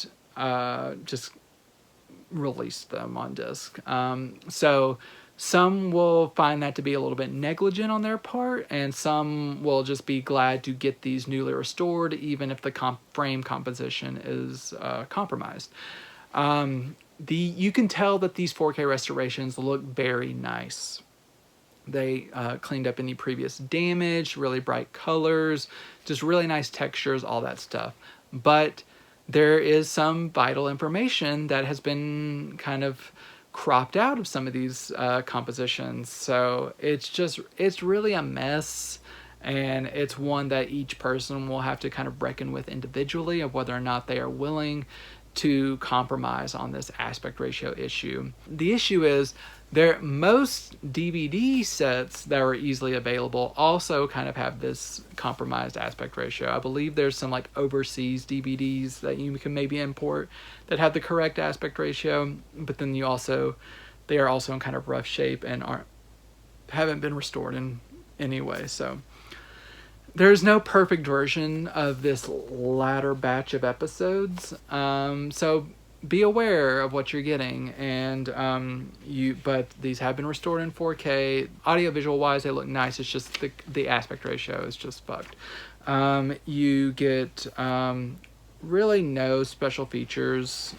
just released them on disc. So some will find that to be a little bit negligent on their part, and some will just be glad to get these newly restored, even if the frame composition is compromised. You can tell that these 4K restorations look very nice. They cleaned up any previous damage, really bright colors, just really nice textures, all that stuff. But there is some vital information that has been kind of cropped out of some of these compositions. So it's really a mess, and it's one that each person will have to kind of reckon with individually of whether or not they are willing to compromise on this aspect ratio issue. The issue is most DVD sets that are easily available also kind of have this compromised aspect ratio. I believe there's some like overseas DVDs that you can maybe import that have the correct aspect ratio, but then they are also in kind of rough shape and haven't been restored in any way. So there's no perfect version of this latter batch of episodes. So be aware of what you're getting, and but these have been restored in 4K. Audio visual wise, they look nice. It's just the aspect ratio is just fucked. You get really no special features.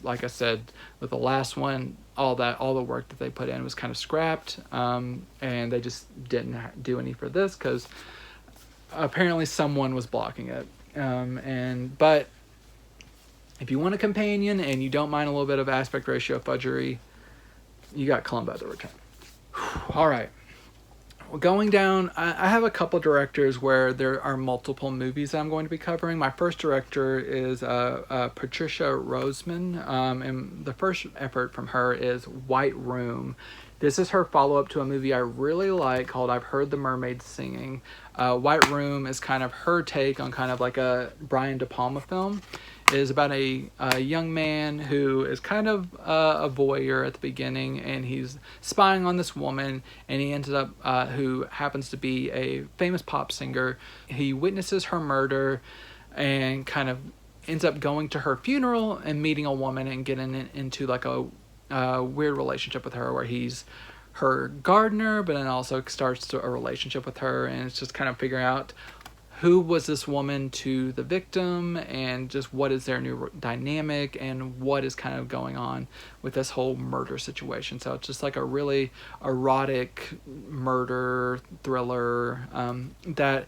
Like I said, with the last one, all the work that they put in was kind of scrapped, and they just didn't do any for this because apparently someone was blocking it. But if you want a companion and you don't mind a little bit of aspect ratio fudgery, you got Columbo: The Return. All right. Well, going down, I have a couple directors where there are multiple movies that I'm going to be covering. My first director is Patricia Roseman, and the first effort from her is White Room. This is her follow-up to a movie I really like called I've Heard the Mermaids Singing. White Room is kind of her take on kind of like a Brian De Palma film. It is about a young man who is kind of a voyeur at the beginning, and he's spying on this woman, and he ends up, who happens to be a famous pop singer. He witnesses her murder and kind of ends up going to her funeral and meeting a woman and getting into like a weird relationship with her where he's her gardener, but then also starts a relationship with her, and it's just kind of figuring out who was this woman to the victim and just what is their new dynamic and what is kind of going on with this whole murder situation. So it's just like a really erotic murder thriller that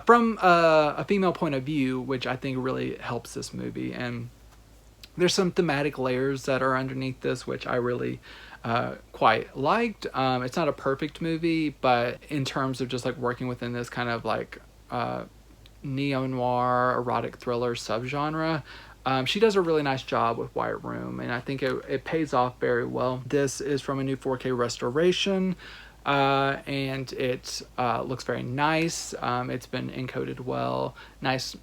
from a female point of view, which I think really helps this movie. And there's some thematic layers that are underneath this, which I really quite liked. It's not a perfect movie, but in terms of just like working within this kind of like neo-noir erotic thriller subgenre, she does a really nice job with White Room, and I think it pays off very well. This is from a new 4K restoration, and it looks very nice. It's been encoded well. Nice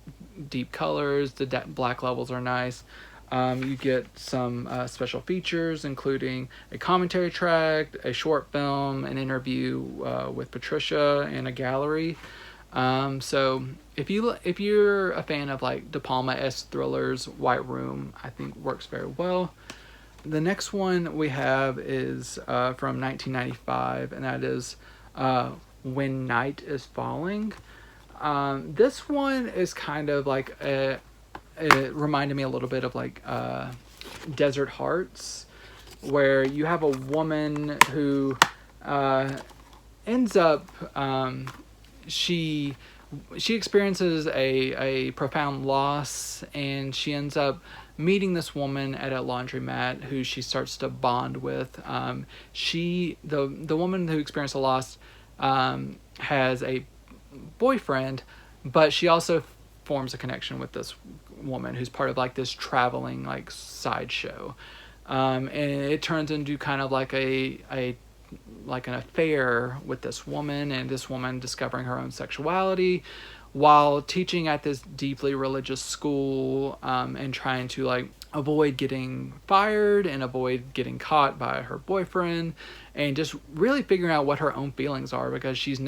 deep colors. The black levels are nice. You get some special features, including a commentary track, a short film, an interview with Patricia, and a gallery. So if you're a fan of like De Palma-esque thrillers, White Room I think works very well. The next one we have is from 1995, and that is When Night is Falling. This one is kind of like it reminded me a little bit of like Desert Hearts, where you have a woman who ends up she experiences a profound loss, and she ends up meeting this woman at a laundromat who she starts to bond with. The woman who experienced a loss has a boyfriend, but she also forms a connection with this woman who's part of like this traveling like sideshow, and it turns into kind of like an affair with this woman, and this woman discovering her own sexuality while teaching at this deeply religious school, and trying to like avoid getting fired and avoid getting caught by her boyfriend, and just really figuring out what her own feelings are, because she's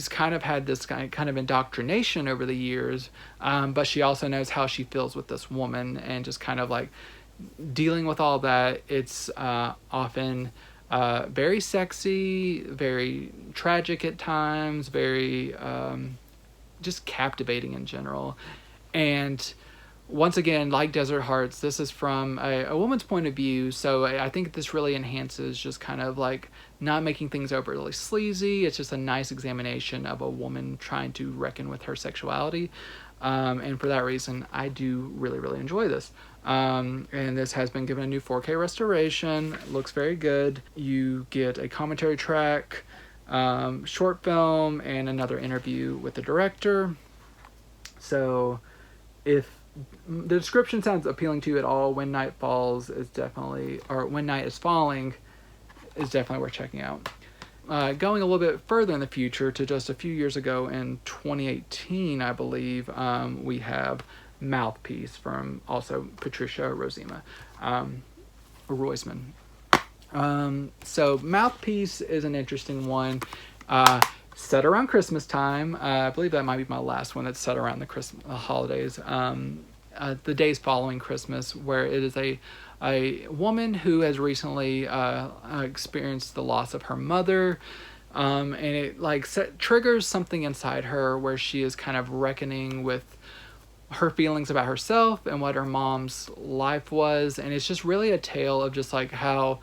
kind of had this kind of indoctrination over the years, but she also knows how she feels with this woman, and just kind of like dealing with all that. It's often very sexy, very tragic at times, very just captivating in general. And once again, like Desert Hearts, this is from a woman's point of view, so I think this really enhances just kind of like not making things overly sleazy. It's just a nice examination of a woman trying to reckon with her sexuality, and for that reason I do really, really enjoy this. And this has been given a new 4K restoration. It looks very good. You get a commentary track, short film, and another interview with the director. So if the description sounds appealing to you at all, When Night Falls is definitely, or When Night is Falling is definitely worth checking out. Going a little bit further in the future to just a few years ago in 2018, I believe, we have Mouthpiece from also Patricia Roisman. So Mouthpiece is an interesting one. Set around Christmas time. I believe that might be my last one that's set around the Christmas holidays. The days following Christmas, where it is a woman who has recently experienced the loss of her mother, and it like triggers something inside her where she is kind of reckoning with her feelings about herself and what her mom's life was. And it's just really a tale of just like how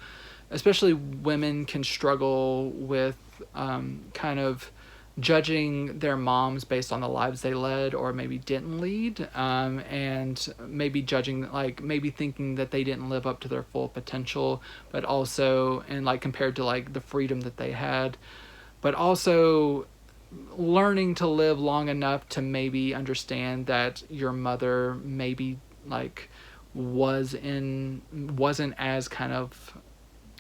especially women can struggle with kind of judging their moms based on the lives they led or maybe didn't lead, and maybe judging, like maybe thinking that they didn't live up to their full potential, but also, and like compared to like the freedom that they had, but also learning to live long enough to maybe understand that your mother maybe like wasn't as kind of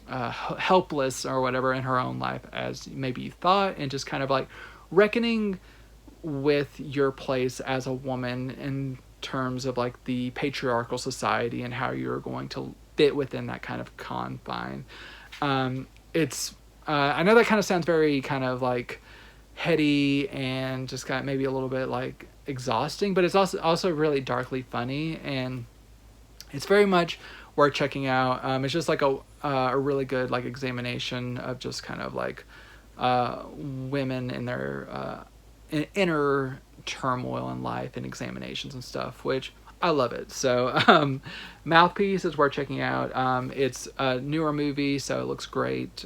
helpless or whatever in her own life as maybe you thought, and just kind of like reckoning with your place as a woman in terms of like the patriarchal society and how you're going to fit within that kind of confine. It's I know that kind of sounds very kind of like heady and just kind of maybe a little bit like exhausting, but it's also really darkly funny, and it's very much worth checking out. It's just like a really good like examination of just kind of like women in their inner turmoil in life and examinations and stuff, which I love it. So Mouthpiece is worth checking out. It's a newer movie, so it looks great.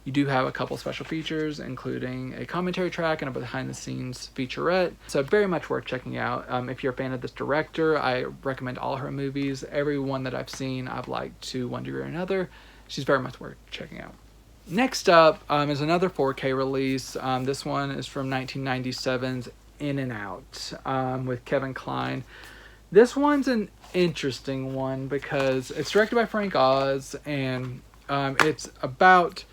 You do have a couple special features, including a commentary track and a behind-the-scenes featurette. So very much worth checking out. If you're a fan of this director, I recommend all her movies. Every one that I've seen, I've liked to one degree or another. She's very much worth checking out. Next up is another 4K release. This one is from 1997's In and Out with Kevin Kline. This one's an interesting one because it's directed by Frank Oz, and it's about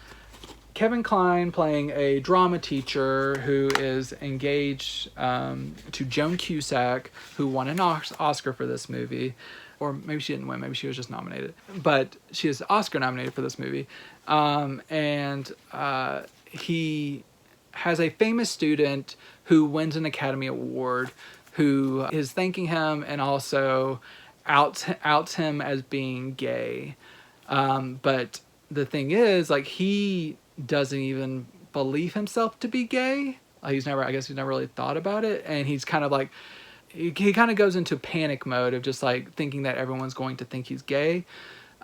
Kevin Kline playing a drama teacher who is engaged to Joan Cusack, who won an Oscar for this movie. Or maybe she didn't win, maybe she was just nominated. But she is Oscar nominated for this movie. And he has a famous student who wins an Academy Award, who is thanking him and also outs him as being gay. But the thing is, like, he doesn't even believe himself to be gay. He's never really thought about it. And he's kind of like, he kind of goes into panic mode of just like thinking that everyone's going to think he's gay.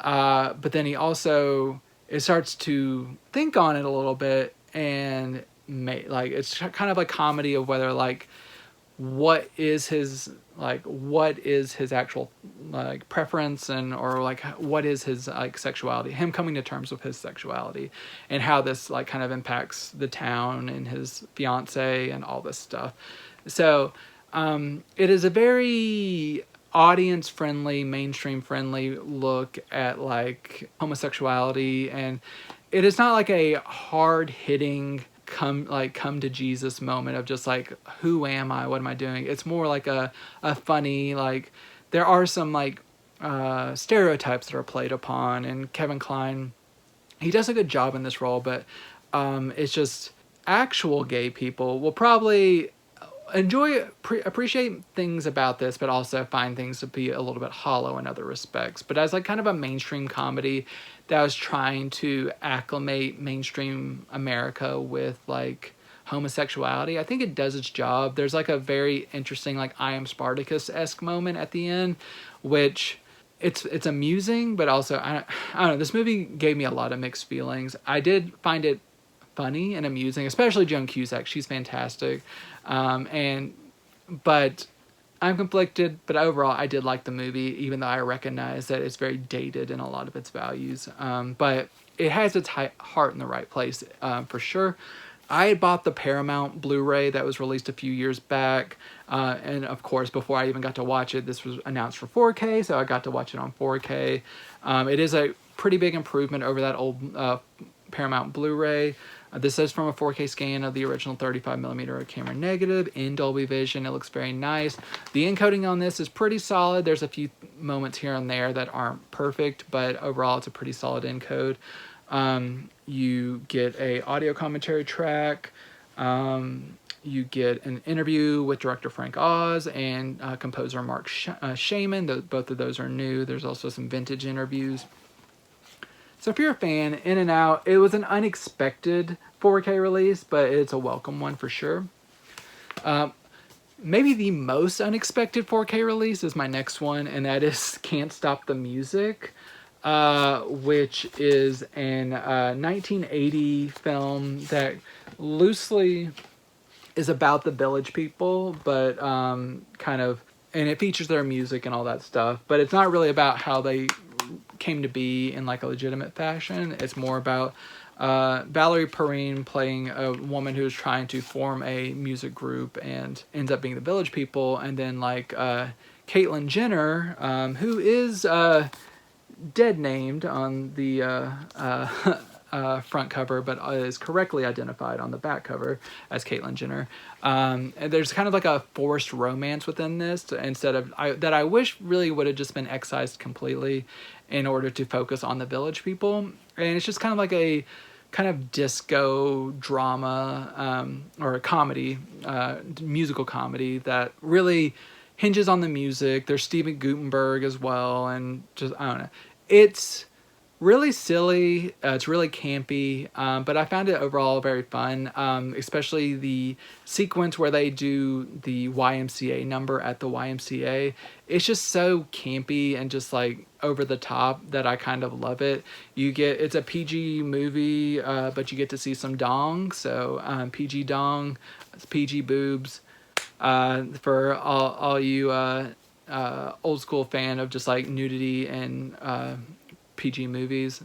But then he also, it starts to think on it a little bit, and it's kind of like comedy of whether like, what is his actual like preference, and or like what is his like sexuality, him coming to terms with his sexuality, and how this like kind of impacts the town and his fiance and all this stuff. So it is a very audience friendly, mainstream friendly look at like homosexuality, and it is not like a hard hitting come to Jesus moment of just like, who am I, what am I doing? It's more like a funny, like, there are some like stereotypes that are played upon, and Kevin Kline, he does a good job in this role, but it's just actual gay people will probably appreciate things about this, but also find things to be a little bit hollow in other respects. But as like kind of a mainstream comedy that was trying to acclimate mainstream America with like homosexuality, I think it does its job. There's like a very interesting like I Am Spartacus-esque moment at the end, which it's amusing, but also I don't know, this movie gave me a lot of mixed feelings. I did find it funny and amusing, especially Joan Cusack. She's fantastic. But I'm conflicted, but overall I did like the movie, even though I recognize that it's very dated in a lot of its values. But it has its heart in the right place, for sure. I had bought the Paramount Blu-ray that was released a few years back. And of course, before I even got to watch it, this was announced for 4K, so I got to watch it on 4K. It is a pretty big improvement over that old Paramount Blu-ray. This is from a 4K scan of the original 35mm camera negative in Dolby Vision. It looks very nice. The encoding on this is pretty solid. There's a few moments here and there that aren't perfect, but overall it's a pretty solid encode. You get a audio commentary track. You get an interview with director Frank Oz and composer Mark Shaman. Both of those are new. There's also some vintage interviews. So if you're a fan, In and Out, it was an unexpected 4K release, but it's a welcome one for sure. Maybe the most unexpected 4K release is my next one, and that is Can't Stop the Music, which is an 1980 film that loosely is about the Village People, but kind of, and it features their music and all that stuff, but it's not really about how they came to be in like a legitimate fashion. It's more about Valerie Perrine playing a woman who's trying to form a music group and ends up being the Village People, and then like Caitlyn Jenner, who is dead named on the front cover, but is correctly identified on the back cover as Caitlyn Jenner. And there's kind of like a forced romance within this, instead of that I wish really would have just been excised completely in order to focus on the Village People. And it's just kind of like a kind of disco drama or a comedy, musical comedy that really hinges on the music. There's Steven Guttenberg as well, and just I don't know. It's really silly. It's really campy, but I found it overall very fun, especially the sequence where they do the YMCA number at the YMCA. It's just so campy and just like over the top that I kind of love it. It's a PG movie, but you get to see some dong, so PG dong, PG boobs, for all you old school fan of just like nudity and PG movies.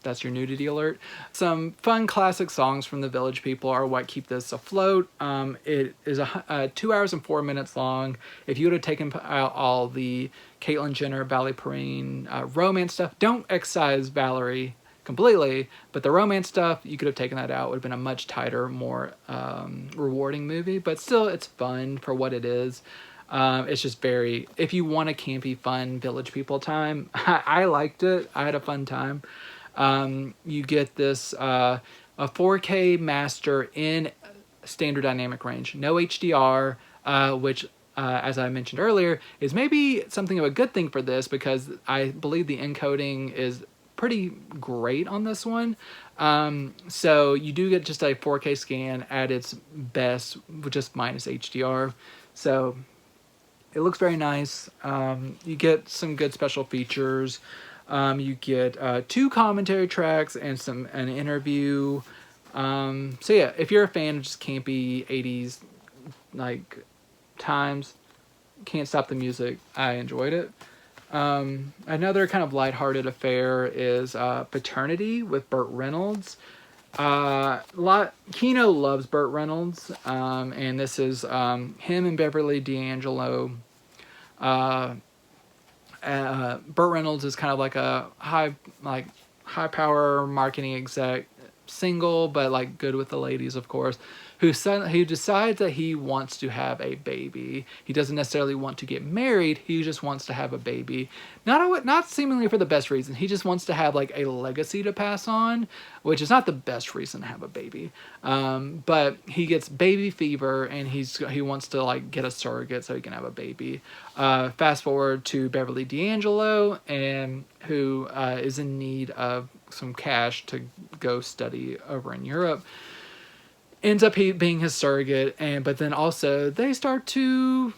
That's your nudity alert. Some fun classic songs from the Village People are what keep this afloat. It is 2 hours and 4 minutes long. If you would have taken out all the Caitlyn Jenner, Valerie Perrine romance stuff, don't excise Valerie completely, but the romance stuff, you could have taken that out. It would have been a much tighter, more rewarding movie, but still it's fun for what it is. It's just if you want a campy, fun Village People time, I liked it. I had a fun time. You get this, a 4K master in standard dynamic range, no HDR, which, as I mentioned earlier, is maybe something of a good thing for this, because I believe the encoding is pretty great on this one. So you do get just a 4K scan at its best, just minus HDR. So it looks very nice. You get some good special features. You get 2 commentary tracks and an interview. So yeah, if you're a fan of just campy 80s like times, can't stop the music. I enjoyed it. Another kind of lighthearted affair is Paternity with Burt Reynolds. Kino loves Burt Reynolds, and this is him and Beverly D'Angelo. Burt Reynolds is kind of like a high power marketing exec, single but like good with the ladies, of course, who decides that he wants to have a baby. He doesn't necessarily want to get married. He just wants to have a baby. Not seemingly for the best reason. He just wants to have like a legacy to pass on, which is not the best reason to have a baby. But he gets baby fever and he wants to like get a surrogate so he can have a baby. Fast forward to Beverly D'Angelo, and who is in need of some cash to go study over in Europe. Ends up being his surrogate, but then also they start to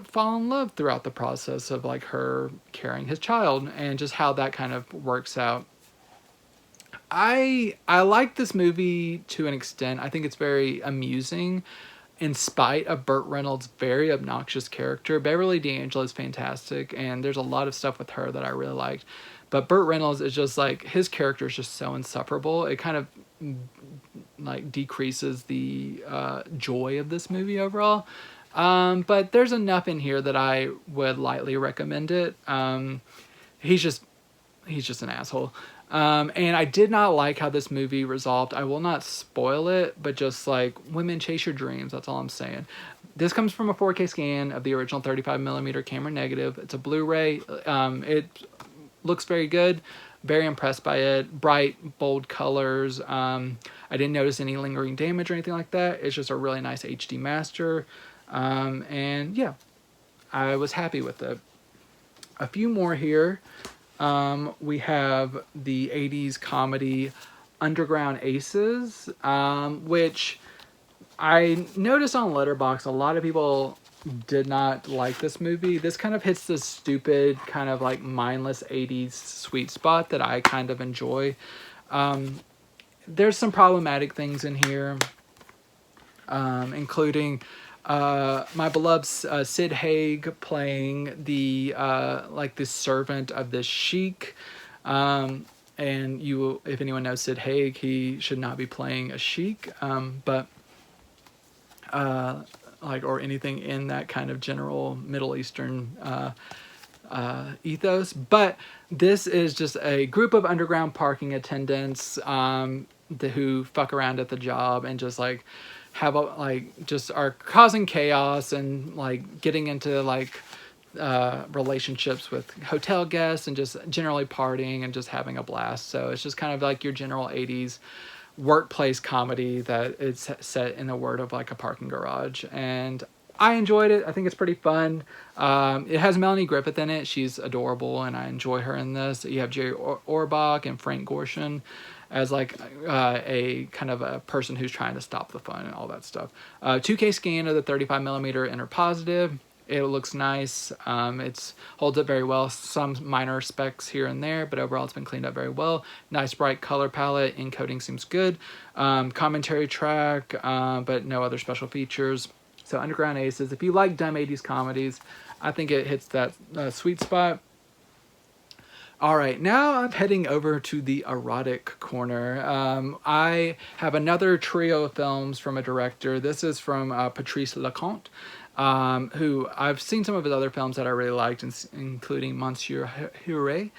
fall in love throughout the process of like her carrying his child, and just how that kind of works out. I like this movie to an extent. I think it's very amusing in spite of Burt Reynolds' very obnoxious character. Beverly D'Angelo is fantastic, and there's a lot of stuff with her that I really liked. But Burt Reynolds is just like, his character is just so insufferable. It kind of like decreases the joy of this movie overall. But there's enough in here that I would lightly recommend it. He's just an asshole. And I did not like how this movie resolved. I will not spoil it, but just like, women, chase your dreams. That's all I'm saying. This comes from a 4K scan of the original 35mm camera negative. It's a Blu-ray. It looks very good. Very impressed by it. Bright, bold colors. I didn't notice any lingering damage or anything like that. It's just a really nice HD master. And yeah, I was happy with it. A few more here. We have the 80s comedy Underground Aces, which I noticed on Letterboxd, a lot of people did not like this movie. This kind of hits the stupid, kind of like mindless 80s sweet spot that I kind of enjoy. There's some problematic things in here, including my beloved Sid Haig playing the like the servant of this sheik. And if anyone knows Sid Haig, he should not be playing a sheik, but or anything in that kind of general Middle Eastern ethos. But this is just a group of underground parking attendants who fuck around at the job and just like just are causing chaos and like getting into like relationships with hotel guests and just generally partying and just having a blast. So it's just kind of like your general 80s workplace comedy that it's set in the word of like a parking garage. And I enjoyed it. I think it's pretty fun. It has Melanie Griffith in it. She's adorable, and I enjoy her in this. You have Jerry Orbach and Frank Gorshin as like a kind of a person who's trying to stop the fun and all that stuff. 2K scan of the 35mm inner positive. It looks nice. It holds up very well. Some minor specs here and there, but overall it's been cleaned up very well. Nice bright color palette. Encoding seems good. Commentary track, but no other special features. So Underground Aces. If you like dumb 80s comedies, I think it hits that sweet spot. All right, now I'm heading over to the erotic corner. I have another trio of films from a director. This is from Patrice Leconte, who I've seen some of his other films that I really liked, including Monsieur Hure.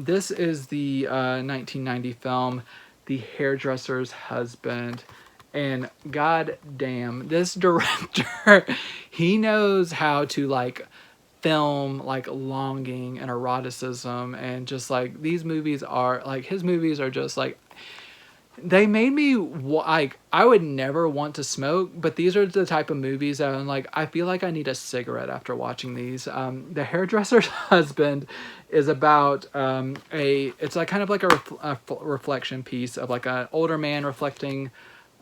This is the 1990 film, The Hairdresser's Husband. And god damn, this director, he knows how to like film like longing and eroticism, and just like these movies are like, his movies are just like, they made me like, I would never want to smoke, but these are the type of movies that I'm like, I feel like I need a cigarette after watching these. The Hairdresser's Husband is about it's like kind of like a reflection piece of like an older man reflecting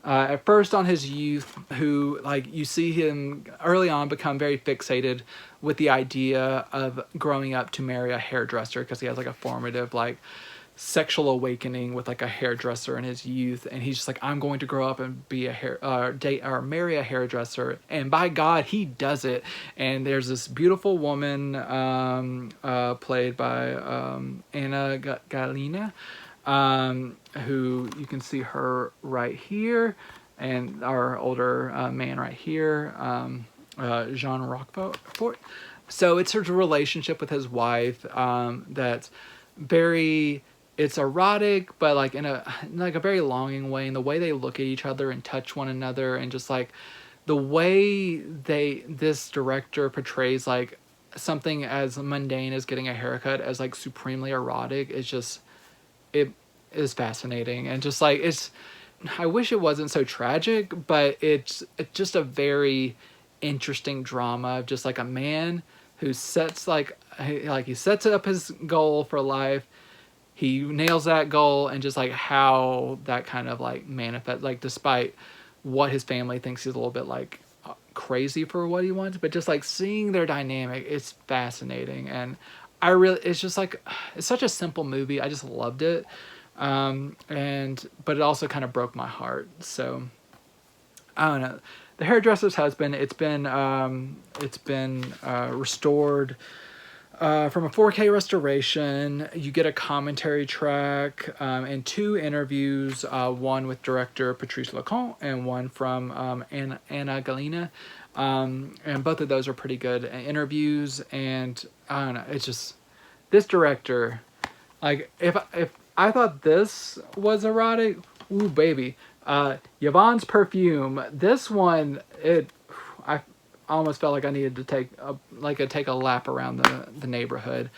at first on his youth, who like you see him early on become very fixated with the idea of growing up to marry a hairdresser, because he has like a formative like sexual awakening with like a hairdresser in his youth, and he's just like, I'm going to grow up and be a date or marry a hairdresser, and by God he does it. And there's this beautiful woman played by Anna Galina, who you can see her right here, and our older man right here, Jean Rochefort. So it's his relationship with his wife that's very, it's erotic, but like in a very longing way, and the way they look at each other and touch one another, and just like the way this director portrays like something as mundane as getting a haircut as like supremely erotic is just, it is fascinating. And just like, I wish it wasn't so tragic, but it's just a very interesting drama of just like a man who sets he sets up his goal for life, he nails that goal, and just like how that kind of like manifests, like despite what his family thinks he's a little bit like crazy for what he wants, but just like seeing their dynamic, it's fascinating. And it's just like, it's such a simple movie. I just loved it. But it also kind of broke my heart. So I don't know. The Hairdresser's Husband, it's been restored from a 4K restoration. You get a commentary track and 2 interviews, one with director Patrice Leconte and one from Anna Galina. And both of those are pretty good interviews. And I don't know, it's just, this director, like if I thought this was erotic, ooh baby. Yvonne's Perfume. This one, I almost felt like I needed to take a lap around the neighborhood.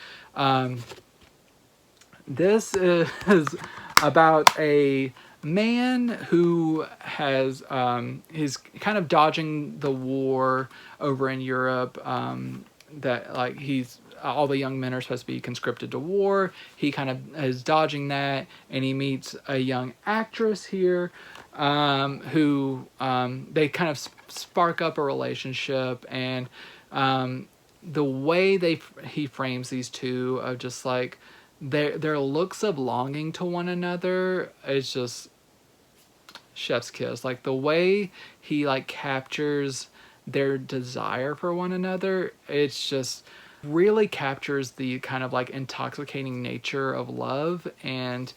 This is about a man who has he's kind of dodging the war over in Europe. That like all the young men are supposed to be conscripted to war. He kind of is dodging that, and he meets a young actress here, who they kind of spark up a relationship. And the way he frames these two of just like their looks of longing to one another is just chef's kiss. Like the way he like captures their desire for one another, it's just really captures the kind of like intoxicating nature of love. And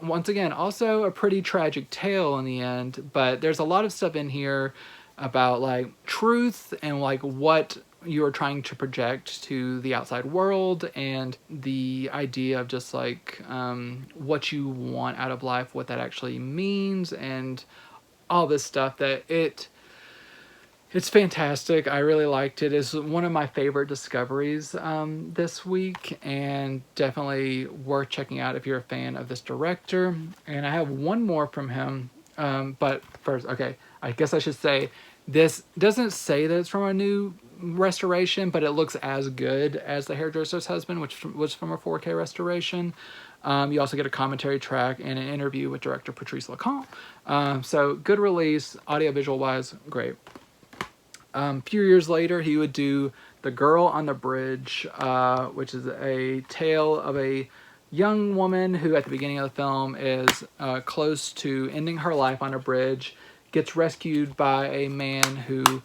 once again, also a pretty tragic tale in the end, but there's a lot of stuff in here about like truth and like what you're trying to project to the outside world, and the idea of just like what you want out of life, what that actually means, and all this stuff. That it's fantastic. I really liked it. It's one of my favorite discoveries this week, and definitely worth checking out if you're a fan of this director. And I have one more from him, but first, okay, I guess I should say This doesn't say that it's from a new restoration, but it looks as good as The Hairdresser's Husband, which was from a 4K restoration. You also get a commentary track and an interview with director Patrice Lecomte. So good release, audiovisual wise, great. A few years later, he would do The Girl on the Bridge, which is a tale of a young woman who at the beginning of the film is close to ending her life on a bridge, gets rescued by a man who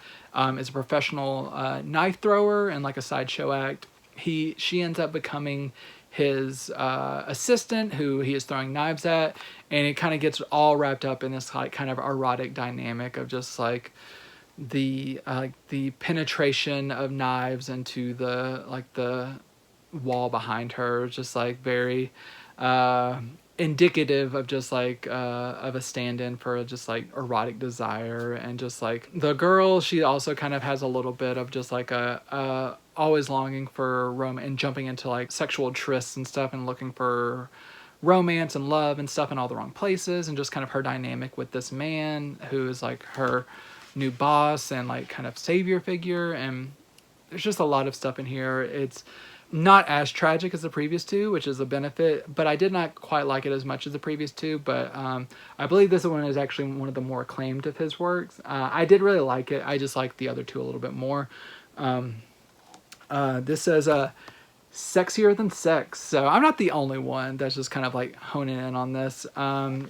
is a professional knife thrower and like a sideshow act. She ends up becoming his assistant who he is throwing knives at, and it kind of gets all wrapped up in this like kind of erotic dynamic of just like the penetration of knives into the wall behind her, just like very indicative of just like of a stand-in for just like erotic desire. And just like the girl, she also kind of has a little bit of just like a always longing for romance and jumping into like sexual trysts and stuff and looking for romance and love and stuff in all the wrong places, and just kind of her dynamic with this man who is like her new boss and like kind of savior figure. And there's just a lot of stuff in here. It's not as tragic as the previous two, which is a benefit, but I did not quite like it as much as the previous two. But I believe this one is actually one of the more acclaimed of his works. I did really like it. I just like the other two a little bit more. This says sexier than sex, so I'm not the only one that's just kind of like honing in on this.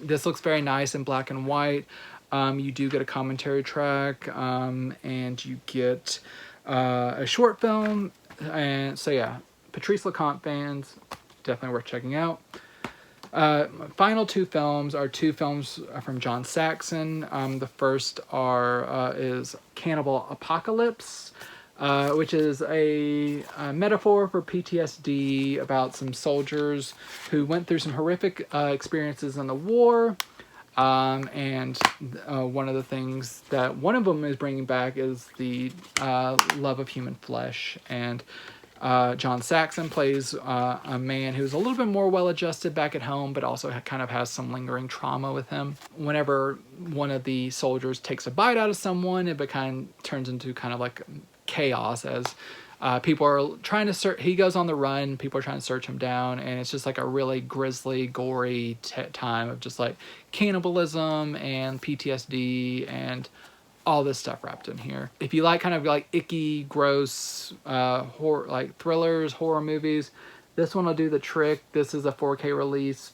This looks very nice in black and white. You do get a commentary track, and you get a short film. And so yeah, Patrice Lecomte fans, definitely worth checking out. Final two films are two films from John Saxon. The first is Cannibal Apocalypse, which is a metaphor for PTSD about some soldiers who went through some horrific experiences in the war. And one of the things that one of them is bringing back is the love of human flesh. And John Saxon plays a man who's a little bit more well-adjusted back at home, but also kind of has some lingering trauma with him. Whenever one of the soldiers takes a bite out of someone, it turns into kind of like chaos as people are trying to search. He goes on the run, people are trying to search him down, and it's just like a really grisly, gory time of just like cannibalism and PTSD and all this stuff wrapped in here. If you like kind of like icky, gross horror, like thrillers, horror movies, this one will do the trick. This is a 4K release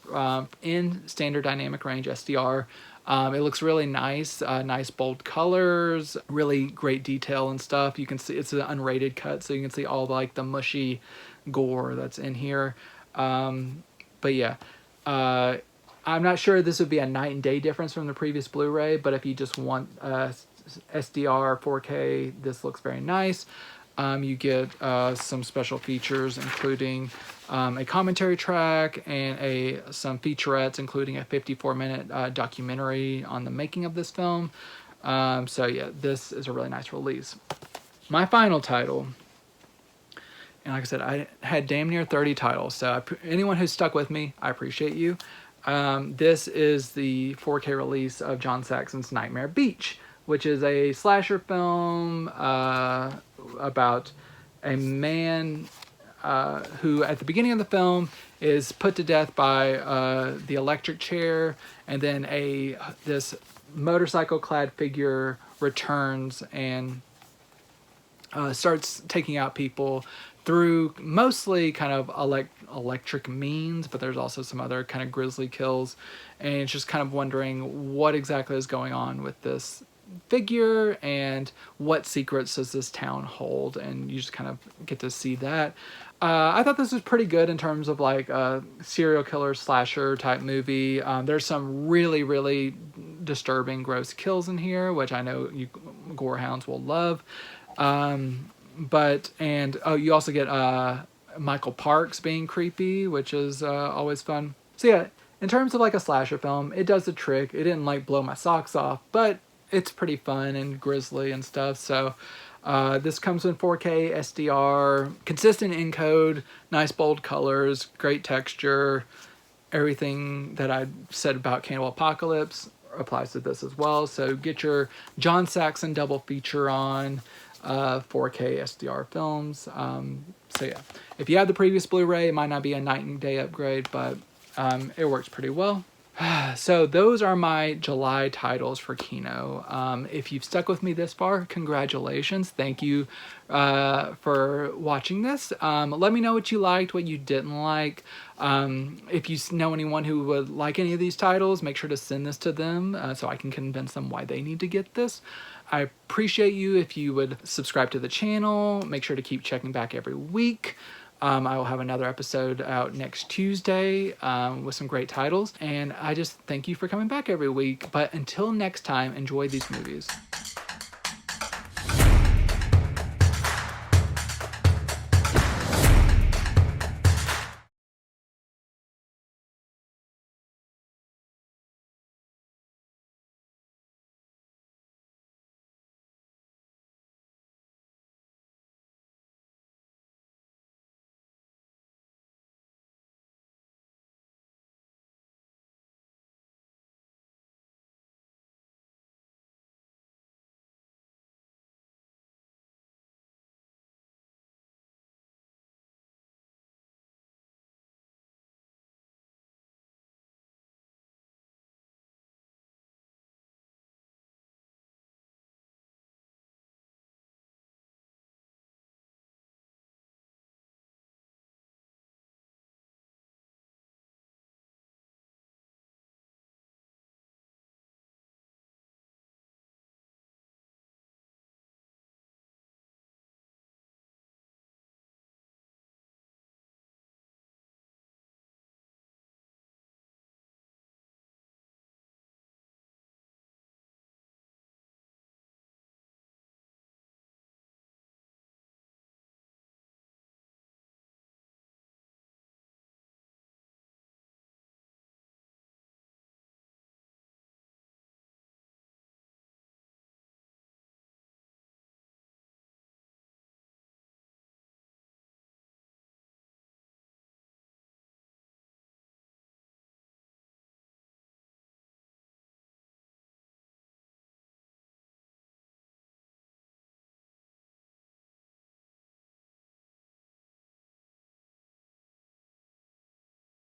in standard dynamic range SDR. It looks really nice, nice bold colors, really great detail and stuff. You can see it's an unrated cut, so you can see all like the mushy gore that's in here. But yeah, I'm not sure this would be a night and day difference from the previous Blu-ray, but if you just want SDR 4K, this looks very nice. You get some special features, including a commentary track and some featurettes, including a 54-minute documentary on the making of this film. So yeah, this is a really nice release. My final title, and like I said, I had damn near 30 titles, so anyone who's stuck with me, I appreciate you. This is the 4K release of John Saxon's Nightmare Beach, which is a slasher film about a man who at the beginning of the film is put to death by the electric chair, and then this motorcycle clad figure returns and starts taking out people through mostly kind of electric means, but there's also some other kind of grisly kills, and it's just kind of wondering what exactly is going on with this figure and what secrets does this town hold, and you just kind of get to see that. I thought this was pretty good in terms of like a serial killer slasher type movie. There's some really, really disturbing, gross kills in here, which I know you gore hounds will love. You also get Michael Parks being creepy, which is always fun. So yeah, in terms of like a slasher film, it does the trick. It didn't like blow my socks off, but it's pretty fun and grisly and stuff. So this comes in 4K SDR, consistent encode, nice bold colors, great texture, everything that I said about Cannibal Apocalypse. applies to this as well. So get your John Saxon double feature on 4K SDR films. So yeah, if you have the previous Blu-ray, it might not be a night and day upgrade, but it works pretty well. So those are my July titles for Kino. If you've stuck with me this far, congratulations. Thank you for watching this. Let me know what you liked, what you didn't like. If you know anyone who would like any of these titles, make sure to send this to them so I can convince them why they need to get this. I appreciate you if you would subscribe to the channel. Make sure to keep checking back every week. I will have another episode out next Tuesday with some great titles. And I just thank you for coming back every week. But until next time, enjoy these movies.